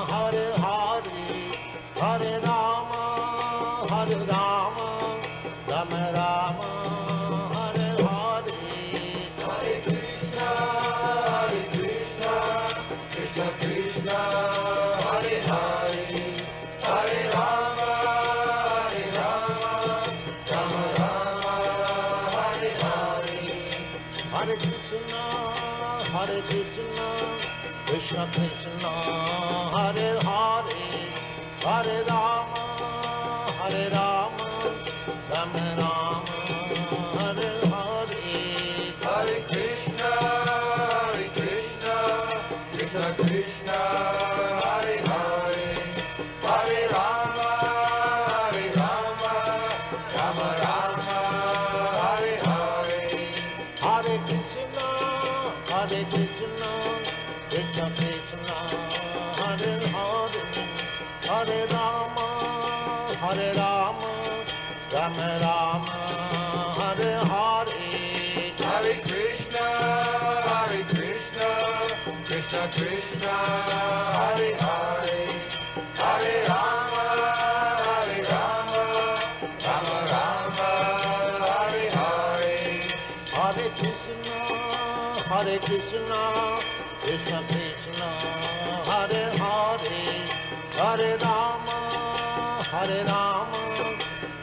Hare Hare, Hare Rama, Rama Rama, Hare Hare, Hare Krishna, Krishna Krishna, Hare Hare, Hare Rama, Rama Rama, Hare Hare. Hare Krishna, Krishna Krishna, Hare Hare, Hare Rama, Rama Rama, Hare Hare. Hare Krishna, Krishna Krishna, Hare Hare, Hare Rama, Rama Rama, Hare Hare. Hare Krishna, Krishna Krishna, Hare Hare, Hare Rama, Rama Rama, Hare Hare. Hare Krishna, Krishna Krishna, Hare Hare, Hare Rama, Rama Rama, Hare Hare. Hare Krishna, Krishna Krishna, Hare Hare, Hare Rama,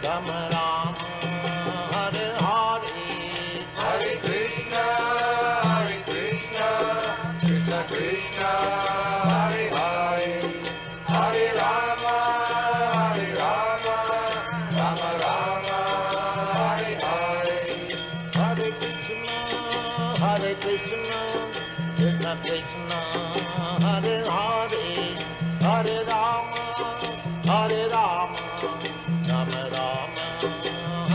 Rama Rama, Hare Hare. Hare Krishna, Krishna Krishna, Hare Hare, Hare Rama, Rama Rama, Hare Hare. Hare Krishna, Krishna Krishna, Hare Hare, Hare Rama, Rama Rama,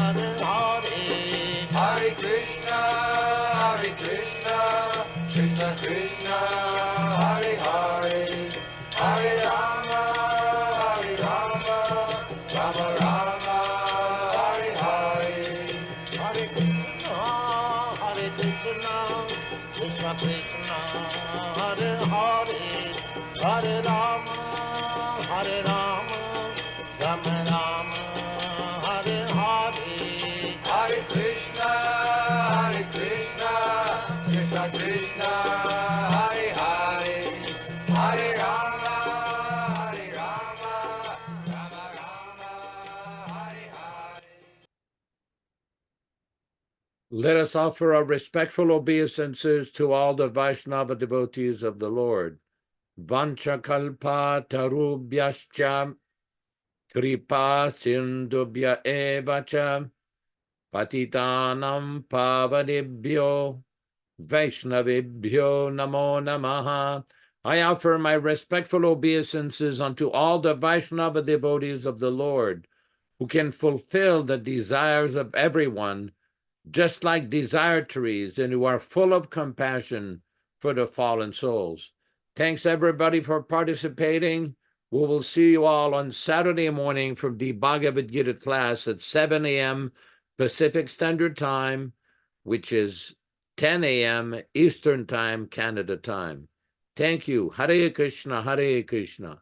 Hare Hare. Hare Krishna, Krishna Krishna, Hare Hare, Hare Rama, Rama Rama, Hare Hare. Hare Krishna, Krishna Krishna, Hare Hare, Hare Rama, Rama Rama, Hare Hare. Hare Krishna, Krishna Krishna, Hare Hare, Hare Rama, Rama Rama, Hare Hare. Let us offer our respectful obeisances to all the Vaishnava devotees of the Lord. Vanchakalpa tarubhyascha kripa sindubhya evacha patitanam pavanebhyo Vaishnavibhyo namo namaha. I offer my respectful obeisances unto all the Vaishnava devotees of the Lord, who can fulfill the desires of everyone, just like desire trees, and who are full of compassion for the fallen souls. Thanks everybody for participating. We will see you all on Saturday morning from the Bhagavad Gita class at 7 a.m. Pacific Standard Time, which is 10 a.m. Eastern Time, Canada time. Thank you. Hare Krishna, Hare Krishna.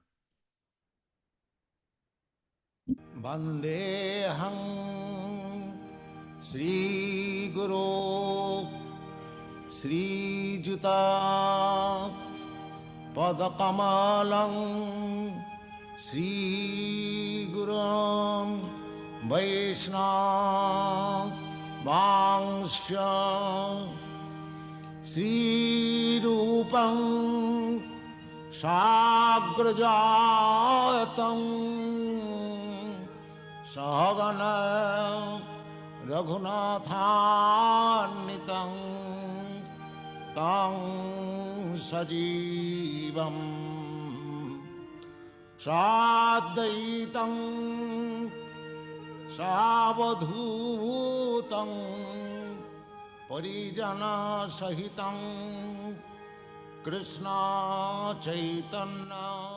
Vandeham Sri Guru Sri Juta Padakamalam Sri Gurum Vaishnava Vangsha Sri Rupam Sagrajatam Sahagana Raghunathannitam Tang Sajivam Sadaitam Savadhutam Parijana Sahitam Krishna Chaitanya